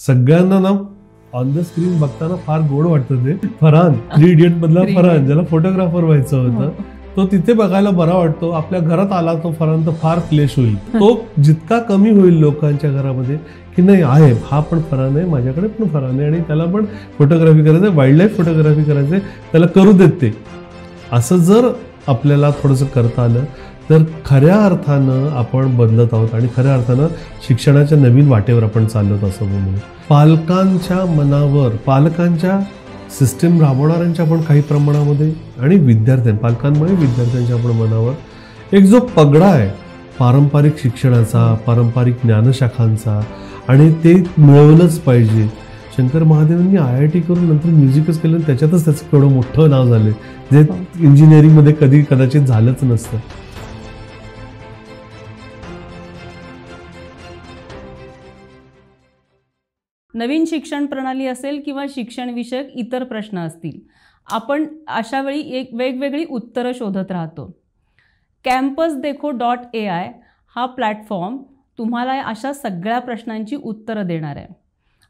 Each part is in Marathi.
सगळ्यांना ना ऑन द स्क्रीन बघताना फार गोड वाटतं ते फरहान, 3 इडियट मधला फरहान ज्याला फोटोग्राफर व्हायचं होतं, तो तिथे बघायला बरा वाटतो. आपल्या घरात आला तो फरहान तर फार क्लेश होईल. तो जितका कमी होईल लोकांच्या घरामध्ये की नाही आहे हा पण फरहान आहे, माझ्याकडे पण फरहान आहे आणि त्याला पण फोटोग्राफी करायचं, वाईल्ड लाईफ फोटोग्राफी करायचंय, त्याला करू देत ते, असं जर आपल्याला थोडंसं करता आलं तर खऱ्या अर्थानं आपण बदलत आहोत आणि खऱ्या अर्थानं शिक्षणाच्या नवीन वाटेवर आपण चाललो असं म्हणून. पालकांच्या मनावर, पालकांच्या सिस्टीम राबवणाऱ्यांच्या पण काही प्रमाणामध्ये आणि पालकांमुळे विद्यार्थ्यांच्या पण मनावर एक जो पगडा आहे पारंपरिक शिक्षणाचा, पारंपरिक ज्ञानशाखांचा, आणि ते मिळवलंच पाहिजे. शंकर महादेवांनी IIT करून नंतर म्युझिकच केलं, त्याच्यातच त्याचं केवढं मोठं नाव झालं जे इंजिनिअरिंगमध्ये कधी कदाचित झालंच नसतं. नवीन शिक्षण प्रणाली असेल किंवा शिक्षण विषयक इतर प्रश्न असतील, आपण अशा वेळी एक वेगवेगळी उत्तरं शोधत राहतो. campusdekho.ai हा प्लॅटफॉर्म तुम्हाला अशा सगळ्या प्रश्नांची उत्तरं देणार आहे.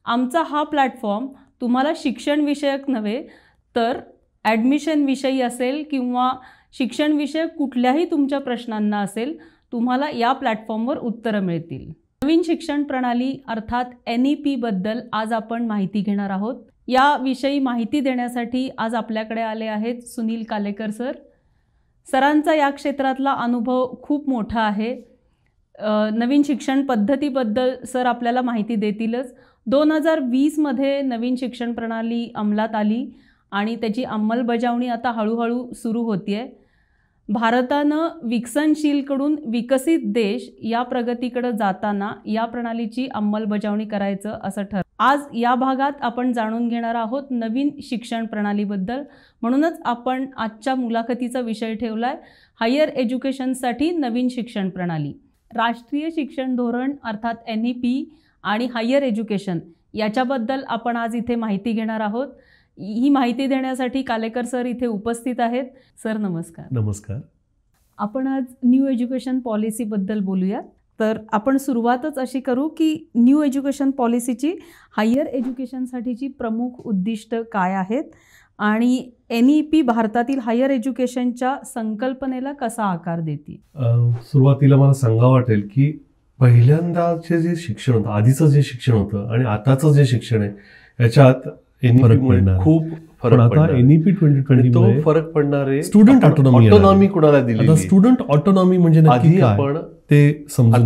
आमचा हा प्लॅटफॉर्म तुम्हाला शिक्षण विषयक नव्हे तर ॲडमिशन विषयी असेल किंवा शिक्षण विषयक कुठल्याही तुमच्या प्रश्नांना असेल, तुम्हाला या प्लॅटफॉर्मवर उत्तरं मिळतील. नवीन शिक्षण प्रणाली अर्थात NEP बद्दल आज आपण माहिती घेणार आहोत. याविषयी माहिती देण्यासाठी आज आपल्याकडे आले आहेत सुनील कालेकर सर. सरांचा या क्षेत्रातला अनुभव खूप मोठा आहे. नवीन शिक्षण पद्धतीबद्दल सर आपल्याला माहिती देतीलच. 2020मध्ये नवीन शिक्षण प्रणाली अंमलात आली आणि त्याची अंमलबजावणी आता हळूहळू सुरू होतीये. भारतानं विकसनशीलकडून विकसित देश या प्रगतीकडे जाताना या प्रणालीची अंमलबजावणी करायचं असं ठरलं. आज या भागात आपण जाणून घेणार आहोत नवीन शिक्षण प्रणालीबद्दल. म्हणूनच आपण आजच्या मुलाखतीचा विषय ठेवलाय हायर एज्युकेशनसाठी नवीन शिक्षण प्रणाली. राष्ट्रीय शिक्षण धोरण अर्थात NEP आणि हायर एज्युकेशन याच्याबद्दल आपण आज इथे माहिती घेणार आहोत. ही माहिती देण्यासाठी कालेकर सर इथे उपस्थित आहेत. सर नमस्कार. नमस्कार. आपण आज न्यू एज्युकेशन पॉलिसीबद्दल बोलूया. तर आपण सुरुवातच अशी करू की न्यू एज्युकेशन पॉलिसीची हायर एज्युकेशनसाठीची प्रमुख उद्दिष्ट काय आहेत आणि NEP भारतातील हायर एज्युकेशनच्या संकल्पनेला कसा आकार देते. सुरुवातीला मला सांगावं वाटेल की पहिल्यांदाचे जे शिक्षण होतं, आधीचं जे शिक्षण होतं आणि आताचं जे शिक्षण आहे याच्यात फरक पडणार, खूप फरक पडणार. NEP 2020 तो फरक पडणार आहे. स्टुडंट ऑटोनॉमी कुणाला दिली. आता स्टुडंट ऑटोनॉमी म्हणजे नक्की काय आपण ते समजून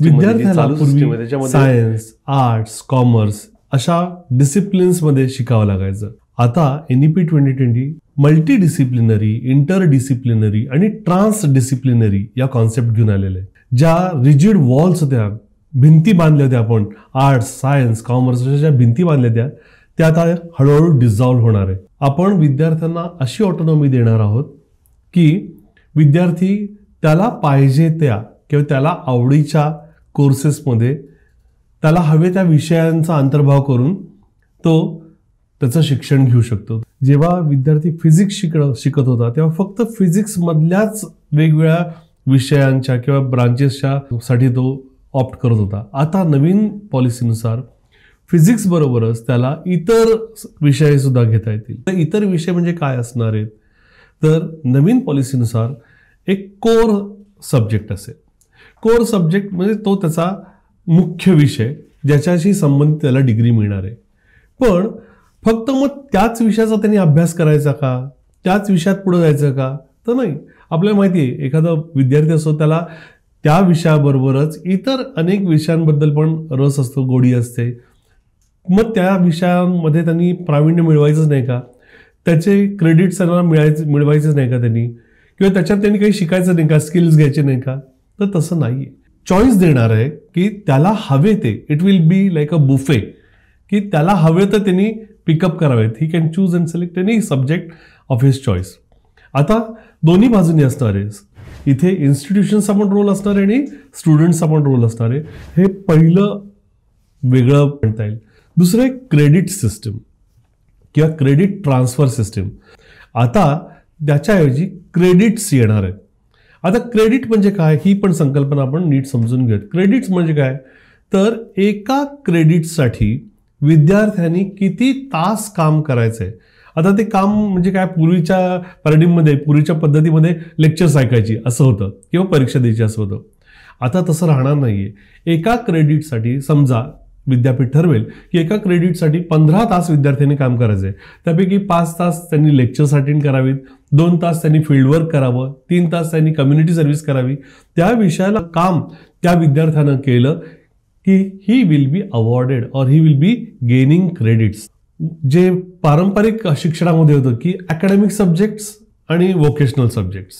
विद्यार्थ्याला सायन्स, आर्ट्स, कॉमर्स अशा डिसिप्लिन्स मध्ये शिकावं लागायचं. आता NEP 2020 multi disciplinary, inter disciplinary आणि ट्रान्स डिसिप्लिनरी या कॉन्सेप्ट घेऊन आलेले. ज्या रिजिड वॉल्स होत्या, भिंती बांधल्या होत्या, आपण आर्ट्स, सायन्स, कॉमर्स ज्या भिंती बांधल्या त्या आता हळूहळू डिझॉल्व्ह होणार आहे. आपण विद्यार्थ्यांना अशी ऑटोनॉमी देणार आहोत की विद्यार्थी त्याला पाहिजे त्या किंवा त्याला आवडीच्या कोर्सेसमध्ये त्याला हवे त्या विषयांचा अंतर्भाव करून तो त्याचं शिक्षण घेऊ शकतो. जेव्हा विद्यार्थी फिजिक्स शिकत होता तेव्हा फक्त फिजिक्समधल्याच वेगवेगळ्या विषयांच्या किंवा ब्रांचेसच्या साठी तो ऑप्ट करत होता. आता नवीन पॉलिसीनुसार फिजिक्स बरोबरच त्याला इतर विषय सुद्धा घेता येतील. तर इतर विषय म्हणजे काय असणार आहेत, तर नवीन पॉलिसीनुसार एक कोर सब्जेक्ट असेल. कोर सब्जेक्ट म्हणजे तो त्याचा मुख्य विषय ज्याच्याशी संबंधित त्याला डिग्री मिळणार आहे. पण फक्त मग त्याच विषयाचा त्यांनी अभ्यास करायचा का, त्याच विषयात पुढे जायचं का, तर नाही. आपल्याला माहिती आहे एखादा विद्यार्थी असतो त्याला त्या विषयाबरोबरच इतर अनेक विषयांबद्दल पण रस असतो, गोडी असते. मग त्या विषयांमध्ये त्यांनी प्रावीण्य मिळवायचंच नाही का, त्याचे क्रेडिट्स त्यांना मिळवायचेच नाही का त्यांनी, किंवा त्याच्यात त्यांनी काही शिकायचं नाही का, स्किल्स घ्यायचे नाही का, तर तसं नाही. चॉईस देणार आहे की त्याला हवे ते, it will be like a buffet, की त्याला हवे तर त्यांनी पिकअप करावेत. He can choose and select any subject of his choice. आता दोन्ही बाजूनी असणार आहे. इथे इन्स्टिट्यूशनचा पण रोल असणार आहे आणि स्टुडंट्सचा पण रोल असणार आहे. हे पहिलं वेगळं म्हणता येईल. दुसरं एक क्रेडिट सिस्टम किंवा क्रेडिट ट्रान्सफर सिस्टम. आता त्याच्याऐवजी क्रेडिट्स येणार आहेत. आता क्रेडिट म्हणजे काय ही पण संकल्पना आपण नीट समजून घेऊयात. क्रेडिट्स म्हणजे काय, तर एका क्रेडिटसाठी विद्यार्थ्यांनी किती तास काम करायचंय. आता ते काम म्हणजे काय, पूर्वीच्या पॅराडिममध्ये, पूर्वीच्या पद्धतीमध्ये लेक्चर्स ऐकायची असं होतं किंवा परीक्षा द्यायची असं होतं. आता तसं राहणार नाहीये. एका क्रेडिटसाठी समजा विद्यापीठ ठरवेल की एका क्रेडिटसाठी 15 तास विद्यार्थ्यांनी काम करायचंय. त्यापैकी 5 तास त्यांनी लेक्चर्स अटेंड करावीत, 2 तास त्यांनी फील्डवर्क करावं, 3 तास त्यांनी कम्युनिटी सर्व्हिस करावी. त्या विषयाला काम त्या विद्यार्थ्यानं केलं की ही विल बी अवॉर्डेड और ही विल बी गेनिंग क्रेडिट्स. जे पारंपरिक शिक्षणामध्ये होतं की अकॅडमिक सब्जेक्ट्स आणि व्होकेशनल सब्जेक्ट्स,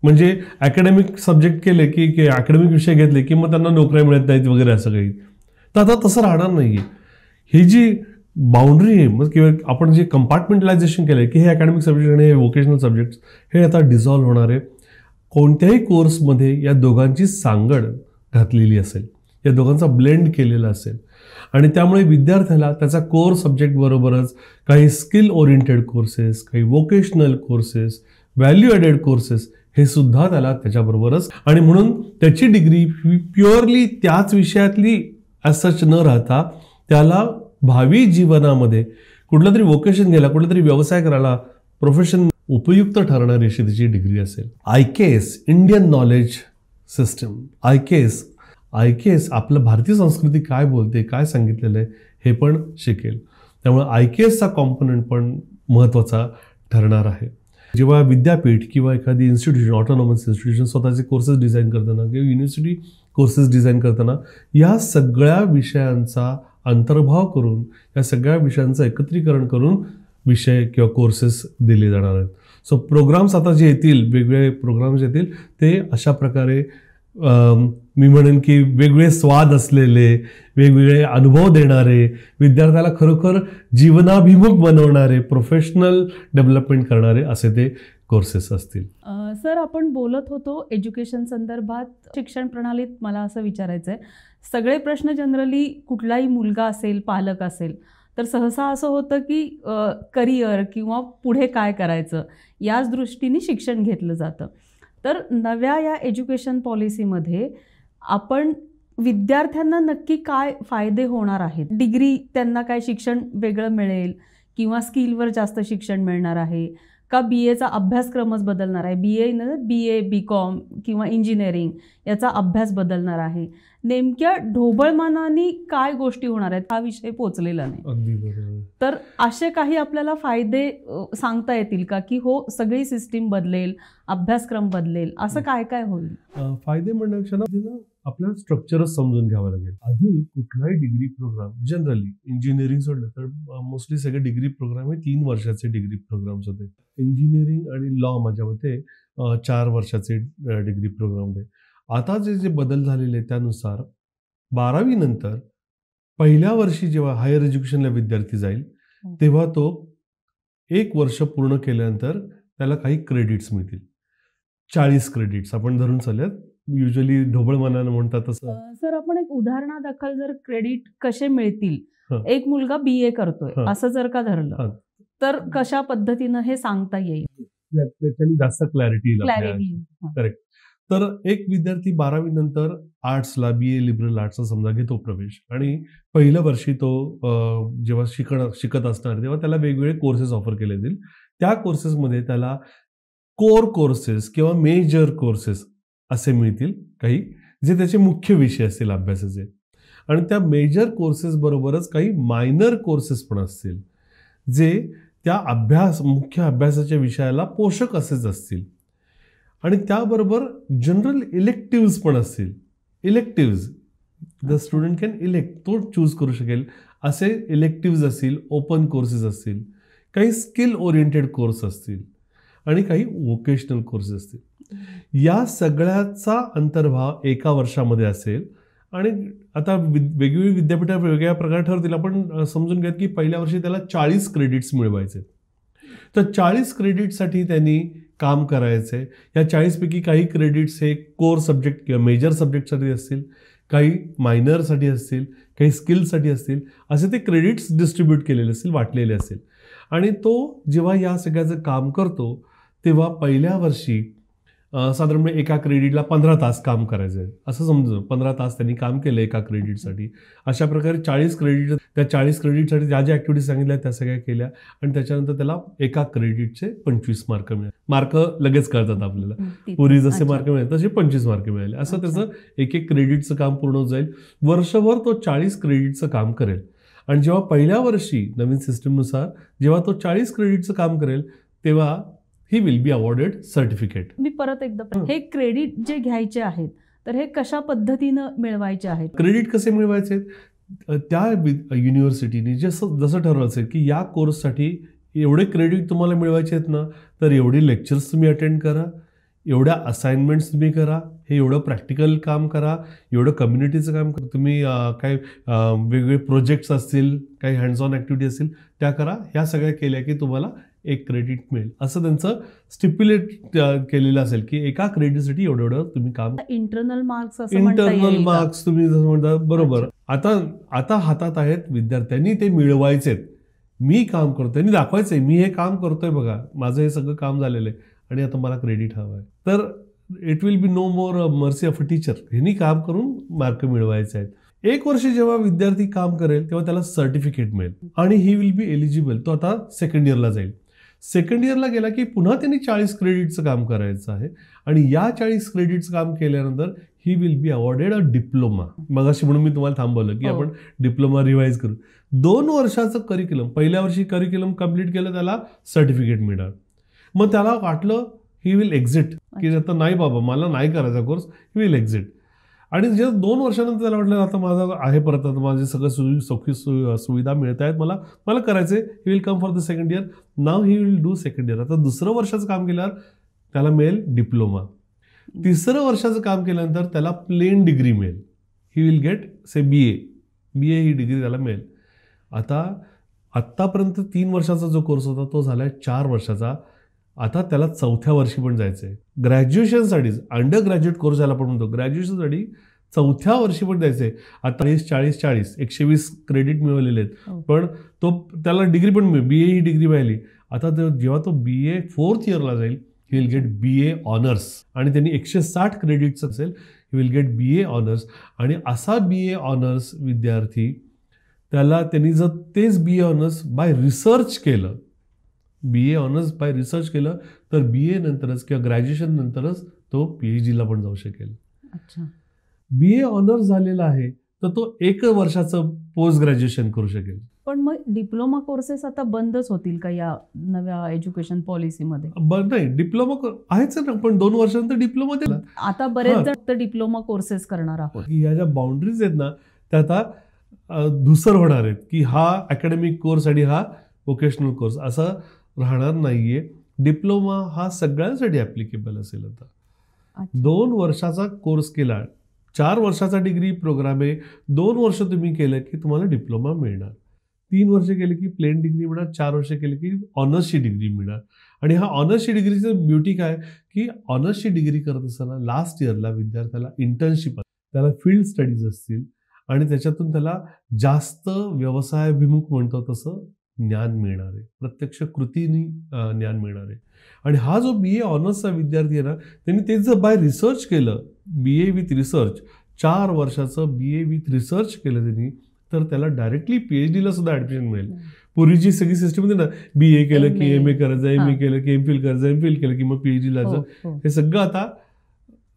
म्हणजे अकॅडमिक सब्जेक्ट केले की अकॅडमिक विषय घेतले की मग त्यांना नोकऱ्या मिळत नाहीत वगैरे असं काही. तर आता तसं राहणार नाहीये. ही जी बाउंड्री आहे मग किंवा आपण जे कंपार्टमेंटलायझेशन केलंय की हे अकॅडमिक सब्जेक्ट आणि हे व्होकेशनल सब्जेक्ट्स हे आता डिझॉल्व्ह होणार आहे. कोणत्याही कोर्समध्ये या दोघांची सांगड घातलेली असेल, या दोघांचा ब्लेंड केलेला असेल आणि त्यामुळे विद्यार्थ्याला त्याचा कोर सब्जेक्ट बरोबरच काही स्किल ओरिएंटेड कोर्सेस, काही vocational courses, value added courses हे सुद्धा त्याला त्याच्याबरोबरच, आणि म्हणून त्याची डिग्री प्युअरली त्याच विषयातली ॲज सच न राहता त्याला भावी जीवनामध्ये कुठलं तरी व्होकेशन घ्यायला, कुठला तरी व्यवसाय करायला, प्रोफेशन उपयुक्त ठरणारी अशी त्याची डिग्री असेल. IKS Indian knowledge system, IKS आपलं भारतीय संस्कृती काय बोलते, काय सांगितलेलं आहे हे पण शिकेल. त्यामुळे IKSचा कॉम्पोनंट पण महत्त्वाचा ठरणार आहे. जेव्हा विद्यापीठ किंवा एखादी इन्स्टिट्यूशन, ऑटोनॉमस इन्स्टिट्यूशन स्वतःचे कोर्सेस डिझाईन करताना किंवा युनिव्हर्सिटी कोर्सेस डिझाईन करताना या सगळ्या विषयांचा अंतर्भाव करून, या सगळ्या विषयांचं एकत्रीकरण करून विषय किंवा कोर्सेस दिले जाणार आहेत. सो प्रोग्राम्स आता जे येतील, वेगवेगळे प्रोग्राम्स येतील ते अशा प्रकारे मी म्हणेन की वेगवेगळे स्वाद असलेले, वेगवेगळे अनुभव देणारे, विद्यार्थ्याला खरोखर जीवनाभिमुख बनवणारे, प्रोफेशनल डेव्हलपमेंट करणारे असे ते कोर्सेस असतील. सर, आपण बोलत होतो एज्युकेशन संदर्भात. शिक्षण प्रणालीत मला असं विचारायचं आहे, सगळे प्रश्न जनरली कुठलाही मुलगा असेल, पालक असेल तर सहसा असं होतं की करिअर किंवा पुढे काय करायचं याच दृष्टीने शिक्षण घेतलं जातं. तर नव्या या एज्युकेशन पॉलिसीमध्ये आपण विद्यार्थ्यांना नक्की काय फायदे होणार आहेत? डिग्री त्यांना काय शिक्षण वेगळं मिळेल किंवा स्किलवर जास्त शिक्षण मिळणार आहे का? BAचा अभ्यासक्रमच बदलणार आहे, BA, BCom किंवा इंजिनिअरिंग याचा अभ्यास बदलणार आहे? नेमक्या ढोबळमानाने काय गोष्टी होणार आहेत हा विषय पोचलेला नाही. अगदी बरोबर. तर असे काही आपल्याला फायदे सांगता येतील का की हो सगळी सिस्टीम बदलेल, अभ्यासक्रम बदलेल, असं काय काय होईल? फायदे म्हणण्यापेक्षा आपल्याला स्ट्रक्चरच समजून घ्यावं लागेल. आधी कुठलाही डिग्री प्रोग्राम, जनरली इंजिनिअरिंग सोडलं तर मोस्टली सगळे डिग्री प्रोग्राम हे 3 वर्षाचे डिग्री प्रोग्राम्स होते. इंजिनिअरिंग आणि लॉ माझ्या मते 4 वर्षाचे डिग्री प्रोग्राम होते. आता जे बदल झालेले त्यानुसार 12वी नंतर पहिल्या वर्षी जेव्हा हायर एज्युकेशनला विद्यार्थी जाईल तेव्हा तो 1 वर्ष पूर्ण केल्यानंतर त्याला काही क्रेडिट्स मिळतील. 40 क्रेडिट्स आपण धरून चालूयात, युजली ढोबळमानानं म्हणतात तसं. सर, आपण एक उदाहरणादाखल जर क्रेडिट कसे मिळतील, एक मुलगा BA करतोय असं जर का धरलं तर कशा पद्धतीनं हे सांगता येईल? त्याच्यानी जास्त क्लॅरिटी करेक्ट. तर एक विद्यार्थी 12वी नंतर आर्ट्सला, BA लिबरल आर्ट्सला समजा घेतो प्रवेश, आणि पहिल्या वर्षी तो जेव्हा शिकत असणार तेव्हा त्याला वेगवेगळे कोर्सेस ऑफर केले जातील. त्या कोर्सेसमध्ये त्याला कोर कोर्सेस किंवा मेजर कोर्सेस असे मिळतील काही, जे त्याचे मुख्य विषय असतील अभ्यासाचे, आणि त्या मेजर कोर्सेस बरोबरच काही मायनर कोर्सेस पण असतील जे त्या मुख्य अभ्यासाच्या विषयाला पोषक असेच असतील, आणि त्याबरोबर जनरल इलेक्टिव्स पण असतील. Electives the student can elect, तो चूज करू शकेल असे इलेक्टिव्स असतील, ओपन कोर्सेस असतील, काही स्किल ओरिएंटेड कोर्स असतील आणि काही व्होकेशनल कोर्सेस असतील. या सगळ्याचा अंतर्भाव एका वर्षामध्ये असेल, आणि आता वेगवेगळी विद्यापीठं वेगवेगळ्या प्रकारे ठरतील. आपण समजून घ्या की पहिल्या वर्षी त्याला 40 क्रेडिट्स मिळवायचे, तर 40 क्रेडिटसाठी त्यांनी काम करायचं आहे. या 40 पैकी काही क्रेडिट्स हे कोर सब्जेक्ट किंवा मेजर सब्जेक्टसाठी असतील, काही मायनरसाठी असतील, काही स्किलसाठी असतील, असे ते क्रेडिट्स डिस्ट्रीब्यूट केलेले असतील, वाटलेले असतील. आणि तो जेव्हा या सगळ्याचं काम करतो तेव्हा पहिल्या वर्षी साधारणपणे एका क्रेडिटला 15 तास काम करायचं आहे असं समजून 15 तास त्यांनी काम केलं एका क्रेडिटसाठी. अशा प्रकारे 40 क्रेडिट, त्या 40 क्रेडिटसाठी ज्या ज्या ॲक्टिव्हिटीज सांगितल्या त्या सगळ्या केल्या आणि त्याच्यानंतर त्याला एका क्रेडिटचे 25 मार्क मिळाले. मार्क लगेच कळतात आपल्याला, पूर्वी जसे मार्क मिळाले तसे 25 मार्क मिळाले. असं त्याचं एक एक क्रेडिटचं काम पूर्ण होत जाईल. वर्षभर तो 40 क्रेडिटचं काम करेल आणि जेव्हा पहिल्या वर्षी नवीन सिस्टमनुसार जेव्हा तो 40 क्रेडिटचं काम करेल तेव्हा he will be awarded certificate. मी परत एकदा, हे क्रेडिट जे घ्यायचे आहेत तर हे कशा पद्धतीनं मिळवायचे आहेत? क्रेडिट कसे मिळवायचे? त्या युनिव्हर्सिटीने जसं ठरवलं असेल की या कोर्ससाठी एवढे क्रेडिट तुम्हाला मिळवायचे आहेत ना, तर एवढे लेक्चर्स तुम्ही अटेंड करा, एवढ्या असाइनमेंट्स तुम्ही करा, हे एवढं प्रॅक्टिकल काम करा, एवढं कम्युनिटीचं काम करा, तुम्ही काही वेगवेगळे प्रोजेक्ट्स असतील, काही हँड्स ऑन ॲक्टिव्हिटी असतील त्या करा. ह्या सगळ्या केल्या की तुम्हाला एक क्रेडिट मिळेल असं त्यांचं स्टिप्युलेट केलेलं असेल की एका क्रेडिटसाठी एवढं एवढं तुम्ही काम. इंटरनल मार्क्स तुम्ही जसं म्हणता बरोबर. आता हातात आहेत विद्यार्थ्यांनी, ते मिळवायचेत. मी काम करतोय, त्यांनी दाखवायचंय मी हे काम करतोय बघा, माझं हे सगळं काम झालेलं आहे आणि आता मला क्रेडिट हवं आहे. तर it will be no more mercy of a teacher. ह्यांनी काम करून मार्क मिळवायचे आहेत. 1 वर्ष जेव्हा विद्यार्थी काम करेल तेव्हा त्याला सर्टिफिकेट मिळेल आणि ही विल बी एलिजिबल. तो आता सेकंड इयरला जाईल. सेकंड इयरला गेला की पुन्हा त्यांनी 40 क्रेडिटचं काम करायचं आहे आणि या 40 क्रेडिटचं काम केल्यानंतर ही will be awarded a diploma. मग अशी म्हणून मी तुम्हाला थांबवलं की आपण डिप्लोमा रिवाईज करू. 2 वर्षाचं करिक्युलम, पहिल्या वर्षी करिक्युलम कम्प्लीट केलं त्याला सर्टिफिकेट मिळणार. मग त्याला वाटलं ही विल एक्झिट की आता नाही बाबा मला नाही करायचा कोर्स, ही विल एक्झिट. आणि जे 2 वर्षानंतर त्याला वाटलं आता माझं आहे परत, आता माझे सगळं सौखी सुविधा मिळत आहेत, मला करायचे. He will come for the second year. Now he will do second year. आता 2रं वर्षाचं काम केल्यावर त्याला मिळेल डिप्लोमा. 3रं वर्षाचं काम केल्यानंतर त्याला प्लेन डिग्री मिळेल. He will get say BA he degree त्याला मिळेल. आत्तापर्यंत 3 वर्षाचा जो कोर्स होता तो झालाय 4 वर्षाचा. आता त्याला 4थ्या वर्षी पण जायचं आहे. ग्रॅज्युएशनसाठीच, अंडर ग्रॅज्युएट कोर्स ज्याला आपण म्हणतो, ग्रॅज्युएशनसाठी 4थ्या वर्षी पण जायचं आहे. आता 40 120 क्रेडिट मिळवलेले आहेत, पण त्याला डिग्री पण मिळेल, BA ही डिग्री मिळाली. आता जेव्हा तो BA 4th इयरला जाईल he will get BA honours आणि त्यांनी 160 क्रेडिट्स असेल, he will get BA honours. आणि असा BA ऑनर्स विद्यार्थी त्यांनी जर तेच BA ऑनर्स बाय रिसर्च केलं, BA ऑनर्स बाय रिसर्च केलं तर BA नंतरच किंवा ग्रॅज्युएशन नंतरच तो PhDला पण जाऊ शकेल. BA ऑनर्स झालेला आहे तर तो 1 वर्षाचं पोस्ट ग्रॅज्युएशन करू शकेल. पण मग डिप्लोमा कोर्सेस आता बंदच होतील का या नव्या एज्युकेशन पॉलिसीमध्ये? नाही, डिप्लोमा आहेच ना, पण 2 वर्षानंतर डिप्लोमा दिला. आता बरेच जण डिप्लोमा कोर्सेस करणार आहोत. ह्या ज्या बाउंड्रीज आहेत ना त्या आता धुसर होणार आहेत की हा अकॅडमिक कोर्स आणि हा वोकेशनल कोर्स असं राहणार नाहीये. डिप्लोमा हा सगळ्यांसाठी ऍप्लिकेबल असेल. आता 2 वर्षाचा कोर्स केला, 4 वर्षाचा डिग्री प्रोग्राम आहे, 2 वर्ष तुम्ही केलं की तुम्हाला डिप्लोमा मिळणार. 3 वर्ष केले की प्लेन डिग्री मिळणार, 4 वर्ष केले की ऑनर्सची डिग्री मिळणार. आणि हा ऑनर्सची डिग्रीचं ब्युटी काय की ऑनर्सची डिग्री करत असताना लास्ट इयरला विद्यार्थ्याला इंटर्नशिप, त्याला फील्ड स्टडीज असतील आणि त्याच्यातून त्याला जास्त व्यवसायाभिमुख म्हणतो तसं ज्ञान मिळणार आहे, प्रत्यक्ष कृतीनी ज्ञान मिळणार आहे. आणि हा जो BA ऑनर्सचा विद्यार्थी आहे ना, त्यांनी ते जर बाय रिसर्च केलं, BA विथ रिसर्च, 4 वर्षाचं BA विथ रिसर्च केलं त्यांनी, तर त्याला डायरेक्टली PhDला सुद्धा ऍडमिशन मिळेल. पूर्वीची सगळी सिस्टम होती ना, BA केलं की MA करायचं, MA केलं की MPhil करायचं, MPhil केलं की मग PhDला जायचं. हे सगळं आता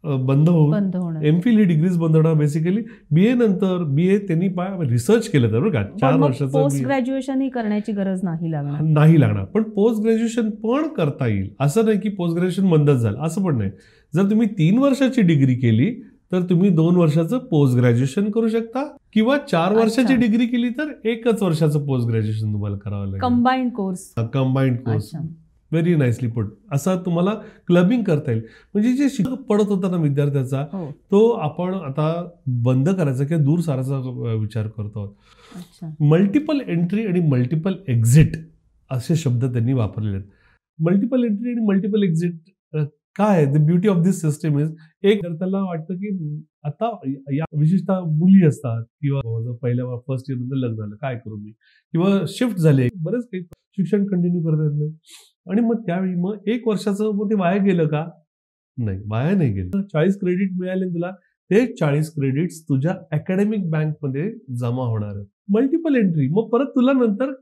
बंद होऊन MPhil ही डिग्रीज बंद होणार. बेसिकली BA नंतर BA त्यांनी रिसर्च केलं तर बरं का, 4 वर्षाचं पोस्ट ग्रॅज्युएशन ही करण्याची गरज नाही लागणार. पण पोस्ट ग्रॅज्युएशन पण करता येईल. असं नाही की पोस्ट ग्रॅज्युएशन बंदच झालं असं पण नाही. जर तुम्ही 3 वर्षाची डिग्री केली तर तुम्ही 2 वर्षाचं पोस्ट ग्रॅज्युएशन करू शकता किंवा 4 वर्षाची डिग्री केली तर 1च वर्षाचं पोस्ट ग्रॅज्युएशन तुम्हाला करावं लागेल. Combined course. Very nicely put. असं तुम्हाला क्लबिंग करता येईल. म्हणजे जे शिक्षक पडत होता ना विद्यार्थ्याचा, तो आपण आता बंद करायचा किंवा दूर सारायचा विचार करतो. मल्टिपल एंट्री आणि मल्टिपल एक्झिट असे शब्द त्यांनी वापरलेले आहेत. मल्टिपल एंट्री आणि मल्टिपल एक्झिट काय आहे? The beauty of this system is, एक त्याला वाटतं की आता या विशेषतः मुली असतात किंवा पहिल्या फर्स्ट इयर नंतर लग्न झालं, काय करू मी, किंवा शिफ्ट झाले, बरेच काही शिक्षण कंटिन्यू करता येत नाही. आणि मग त्यावेळी मग 1 वर्षाचं मग ते वाया गेलं का, नाही, वाया नाही गेले. 40 क्रेडिट मिळाले तुला, ते 40 क्रेडिट्स तुझ्या अकॅडमिक बँकमध्ये जमा होणार आहे. Multiple entry. मग परत तुला नंतर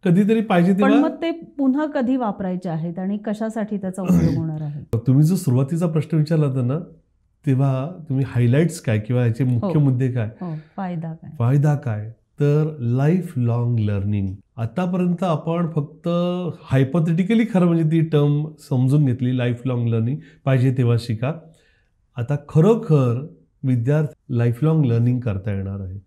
कधीतरी पाहिजे पण तेव्हा. मग ते पुन्हा कधी वापरायचे आहेत आणि कशासाठी त्याचा उपयोग होणार आहे? तुम्ही जो सुरुवातीचा प्रश्न विचारला होता ना, तेव्हा तुम्ही हायलाइट्स काय किंवा याचे मुख्य मुद्दे काय, फायदा काय, तर लाईफ लॉंग लर्निंग. आतापर्यंत आपण फक्त हायपोथेटिकली खरं म्हणजे ती टर्म समजून घेतली, लाईफ लॉंग लर्निंग, पाहिजे तेव्हा शिका. आता खरोखर विद्यार्थी लाईफ लॉंग लर्निंग करता येणार आहे.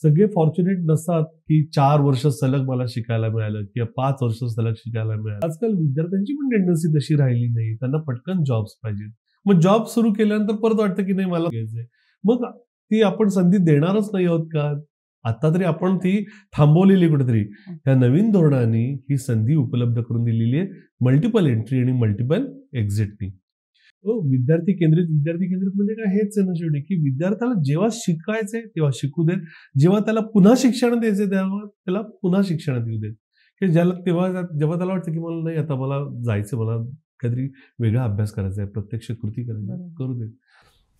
सगळे फॉर्च्युनेट नसतात की 4 वर्ष सलग मला शिकायला मिळालं किंवा 5 वर्ष सलग शिकायला मिळालं. आजकाल विद्यार्थ्यांची पण टेंडन्सी तशी राहिली नाही, त्यांना पटकन जॉब्स पाहिजेत. मग जॉब सुरू केल्यानंतर परत वाटतं की नाही मला घ्यायचंय, मग ती आपण संधी देणारच नाही आहोत का? आता तरी आपण ती थांबवलेली कुठेतरी. या नवीन धोरणाने ही संधी उपलब्ध करून दिलेली आहे, मल्टिपल एंट्री आणि मल्टिपल एक्झिटनी. विद्यार्थी केंद्रित म्हणजे काय, हेच आहे ना शेवटी, की विद्यार्थ्याला जेव्हा शिकायचंय तेव्हा शिकू देत, जेव्हा त्याला पुन्हा शिक्षण द्यायचंय तेव्हा त्याला पुन्हा शिक्षण देऊ देत, की जेव्हा त्याला वाटतं की मला नाही, आता मला जायचं, मला काहीतरी वेगळा अभ्यास करायचा आहे, प्रत्यक्ष कृती करायची, करू देत.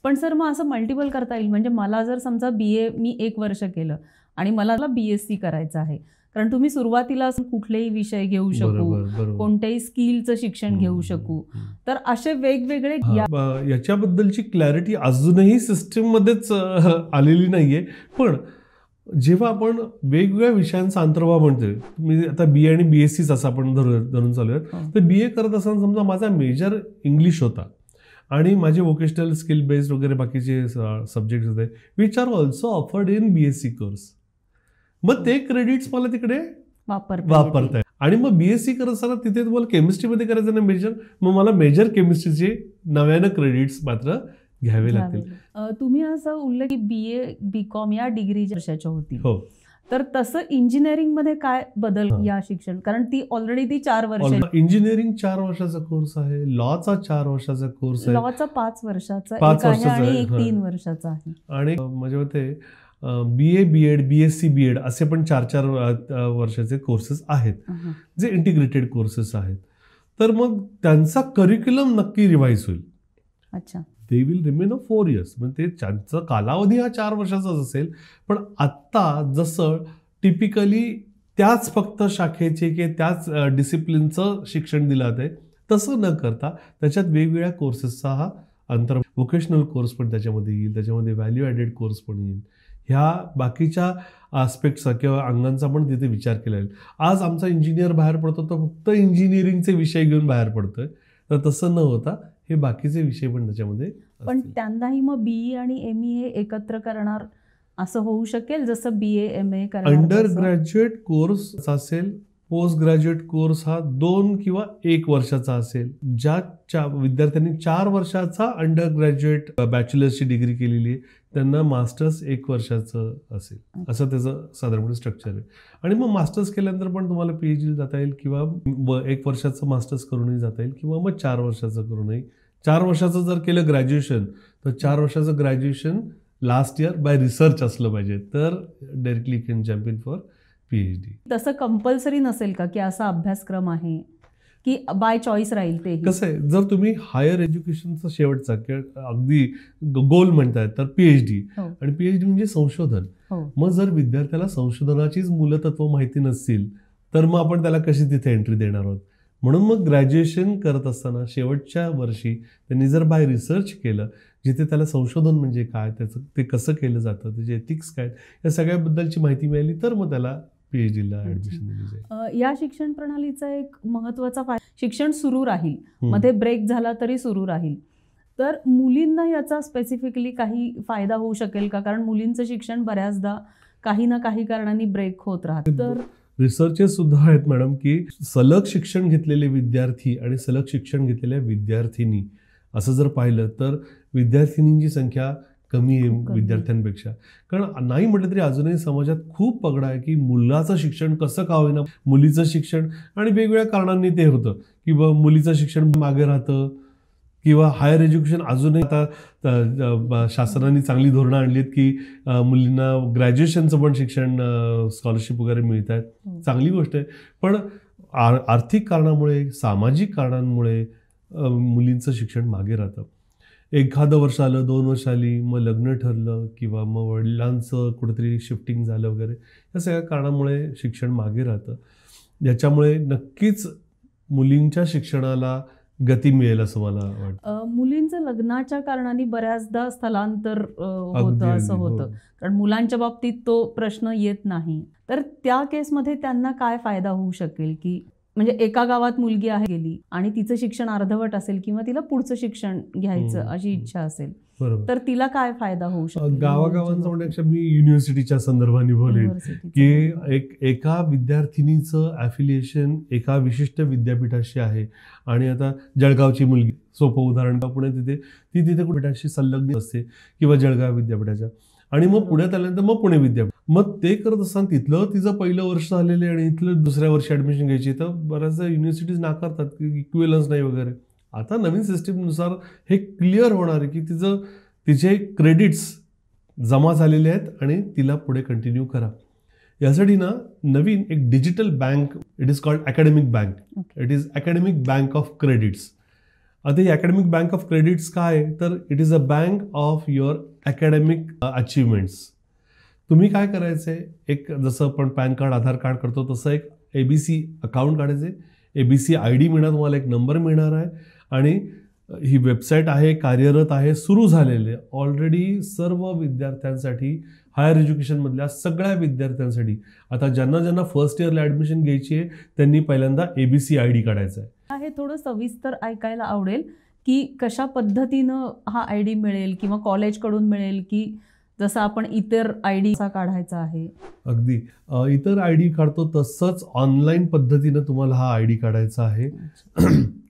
पण सर मग असं मल्टिपल करता येईल? म्हणजे मला जर समजा BA मी 1 वर्ष केलं आणि मला BSc करायचं आहे, कारण तुम्ही सुरुवातीला कुठलेही विषय घेऊ शकू, कोणत्याही स्किलचं शिक्षण घेऊ शकू, तर असे वेगवेगळे. याच्याबद्दलची क्लॅरिटी अजूनही सिस्टीम मध्येच आलेली नाहीये. पण जेव्हा आपण वेगवेगळ्या विषयांचा अंतर्भाव म्हणतोय, मी आता BA आणि BSc असं आपण धरून चालूया, तर BA करत असताना समजा माझा मेजर इंग्लिश होता आणि माझे वोकेशनल स्किल बेस्ड वगैरे बाकीचे सब्जेक्ट होते, which are also offered in BSc course. मग ते क्रेडिट्स मला तिकडे वापरताय. आणि मग BSc करत असताना तिथे तुम्हाला केमिस्ट्रीमध्ये करायचं ना मेजर, मग मला मेजर केमिस्ट्रीचे नव्यानं क्रेडिट्स मात्र घ्यावे लागतील. तुम्ही असं उल्लेख की BA BCom या डिग्री वर्षाच्या होती, हो, तर तसं इंजिनिअरिंग मध्ये काय बदल या शिक्षण, कारण ती ऑलरेडी 4 वर्ष. इंजिनिअरिंग 4 वर्षाचा कोर्स आहे, लॉचा 4 वर्षाचा कोर्स आहे, लॉचा 5 वर्षाचा आहे आणि एक 3 वर्षाचा आहे. आणि माझ्या मते BA BEd BSc BEd असे पण 4 वर्षाचे कोर्सेस आहेत, जे इंटिग्रेटेड कोर्सेस आहेत. तर मग त्यांचा करिक्युलम नक्की रिवाइज होईल. अच्छा, दे विल रिमेन 4 years, म्हणजे त्यांचा कालावधी हा 4 वर्षाचाच असेल. पण आत्ता जसं टिपिकली त्याच फक्त शाखेचे किंवा त्याच डिसिप्लिनचं शिक्षण दिलं जातंय, तसं न करता त्याच्यात वेगवेगळ्या कोर्सेसचा हा वोकेशनल कोर्स पण त्याच्यामध्ये येईल, त्याच्यामध्ये व्हॅल्यू ॲडेड कोर्स पण येईल. ह्या बाकीच्या आस्पेक्टचा किंवा अंगांचा पण तिथे विचार केला जाईल. आज आमचा इंजिनियर बाहेर पडतो तर फक्त इंजिनिअरिंगचे विषय घेऊन बाहेर पडतोय, तर तसं न होता हे बाकीचे विषय पण त्याच्यामध्ये. पण त्यांनाही मग BE आणि ME हे एकत्र करणार असं होऊ शकेल, जसं BA MA करणार. अंडर ग्रॅज्युएट कोर्स असेल, पोस्ट ग्रॅज्युएट कोर्स हा 2 किंवा 1 वर्षाचा असेल. ज्या विद्यार्थ्यांनी 4 वर्षाचा अंडर ग्रॅज्युएट बॅचलर्सची डिग्री केलेली आहे त्यांना मास्टर्स 1 वर्षाचं असेल, असं त्याचं साधारणपणे स्ट्रक्चर आहे. आणि मग मास्टर्स केल्यानंतर पण तुम्हाला PhD जाता येईल, किंवा 1 वर्षाचं मास्टर्स करूनही जाता येईल, किंवा मग 4 वर्षाचं करूनही. 4 वर्षाचं जर केलं ग्रॅज्युएशन, तर 4 वर्षाचं graduation last year bye research असलं पाहिजे, तर directly can jump in for PhD. तसं कंपल्सरी नसेल का की असा अभ्यासक्रम आहे, की बाय चॉईस राहील? ते कसं आहे, जर तुम्ही हायर एज्युकेशनचा शेवटचा किंवा अगदी गोल म्हणताय तर PhD, आणि PhD म्हणजे संशोधन. मग जर विद्यार्थ्याला संशोधनाचीच मूलतत्व माहिती नसतील तर मग आपण त्याला कशी तिथे एंट्री देणार आहोत? म्हणून मग ग्रॅज्युएशन करत असताना शेवटच्या वर्षी त्यांनी जर बाय रिसर्च केलं, जिथे त्याला संशोधन म्हणजे काय, त्याचं ते कसं केलं जातं, त्याचे एथिक्स काय, या सगळ्याबद्दलची माहिती मिळाली, तर मग त्याला PhDला ऍडमिशन दिली जाईल. या शिक्षण प्रणालीचा एक महत्त्वाचा फायदा, शिक्षण सुरू राहील, मध्ये ब्रेक झाला तरी सुरू राहील. तर मुलींना याचा स्पेसिफिकली काही फायदा होऊ शकेल का? कारण मुलींचं शिक्षण बऱ्याचदा काही ना काही कारणांनी ब्रेक होत राहतं. तर रिसर्चेस सुद्धा आहेत मॅडम, की सलग शिक्षण घेतलेले विद्यार्थी आणि सलग शिक्षण घेतलेल्या विद्यार्थिनी असं जर पाहिलं तर विद्यार्थिनींची संख्या कमी आहे विद्यार्थ्यांपेक्षा. कारण नाही म्हटलं तरी अजूनही समाजात खूप पगडा आहे की मुलाचं शिक्षण कसं का होईना, मुलीचं शिक्षण, आणि वेगवेगळ्या कारणांनी ते होतं की मुलीचं शिक्षण मागे राहतं, किंवा हायर एज्युकेशन अजूनही आता शासनाने चांगली धोरणं आणली आहेत की मुलींना ग्रॅज्युएशनचं पण शिक्षण स्कॉलरशिप वगैरे मिळत आहेत, चांगली गोष्ट आहे. पण आर्थिक कारणामुळे, सामाजिक कारणांमुळे मुलींचं शिक्षण मागे राहतं. एखादं वर्ष आलं, 2 वर्ष आली, मग लग्न ठरलं किंवा मग वडिलांचं कुठेतरी शिफ्टिंग झालं वगैरे, या सगळ्या कारणामुळे शिक्षण मागे राहतं. याच्यामुळे नक्कीच मुलींच्या शिक्षणाला गती मिळेल असं मला वाटतं. मुलींचं लग्नाच्या कारणाने बऱ्याचदा स्थलांतर होतं असं होतं, कारण मुलांच्या बाबतीत तो प्रश्न येत नाही. तर त्या केसमध्ये त्यांना काय फायदा होऊ शकेल, की म्हणजे एका गावात मुलगी आहे गेली आणि तिचं शिक्षण अर्धवट असेल किंवा तिला पुढचं शिक्षण घ्यायचं अशी इच्छा असेल, तर तिला काय फायदा होऊ शकतो? गावागावांचा म्हणण्यापेक्षा मी युनिव्हर्सिटीच्या संदर्भाने बोलेन की एका विद्यार्थिनीचं ॲफिलिएशन एका विशिष्ट विद्यापीठाशी आहे आणि आता जळगावची मुलगी, सोपं उदाहरण का, पुणे ती तिथे विद्यापीठाशी संलग्न असते किंवा जळगाव विद्यापीठाच्या, आणि मग पुण्यात आल्यानंतर मग पुणे विद्यापीठ, मग ते करत असताना तिथलं तिचं पहिलं वर्ष झालेलं आहे आणि इथलं दुसऱ्या वर्षी ॲडमिशन घ्यायची, तर बऱ्याचदा युनिव्हर्सिटीज नाकारतात की इक्विव्हलन्स नाही वगैरे. आता नवीन सिस्टीमनुसार हे क्लिअर होणार आहे की तिचे क्रेडिट्स जमा झालेले आहेत आणि तिला पुढे कंटिन्यू करा. यासाठी ना नवीन एक digital bank, it is called academic bank, it is academic bank of credits. आता ही अकॅडमिक बँक ऑफ क्रेडिट्स काय आहे, तर it is a bank of your academic achievements. तुम्ही काय करायचं आहे, एक जसं आपण पॅन कार्ड, आधार कार्ड करतो तसं एक ABC अकाउंट काढायचं आहे. ABC ID मिळणार, तुम्हाला एक नंबर मिळणार आहे आणि ही वेबसाईट आहे, कार्यरत आहे, सुरू झालेले ऑलरेडी सर्व विद्यार्थ्यांसाठी, हायर एज्युकेशनमधल्या सगळ्या विद्यार्थ्यांसाठी. आता ज्यांना फर्स्ट इयरला ॲडमिशन घ्यायची आहे त्यांनी पहिल्यांदा ABC ID काढायचा आहे. हे थोडं सविस्तर ऐकायला आवडेल की कशा पद्धतीनं हा ID मिळेल किंवा कॉलेजकडून मिळेल, की जसं आपण इतर ID काढायचा आहे. अगदी इतर ID काढतो तसंच ऑनलाईन पद्धतीनं तुम्हाला हा ID काढायचा आहे.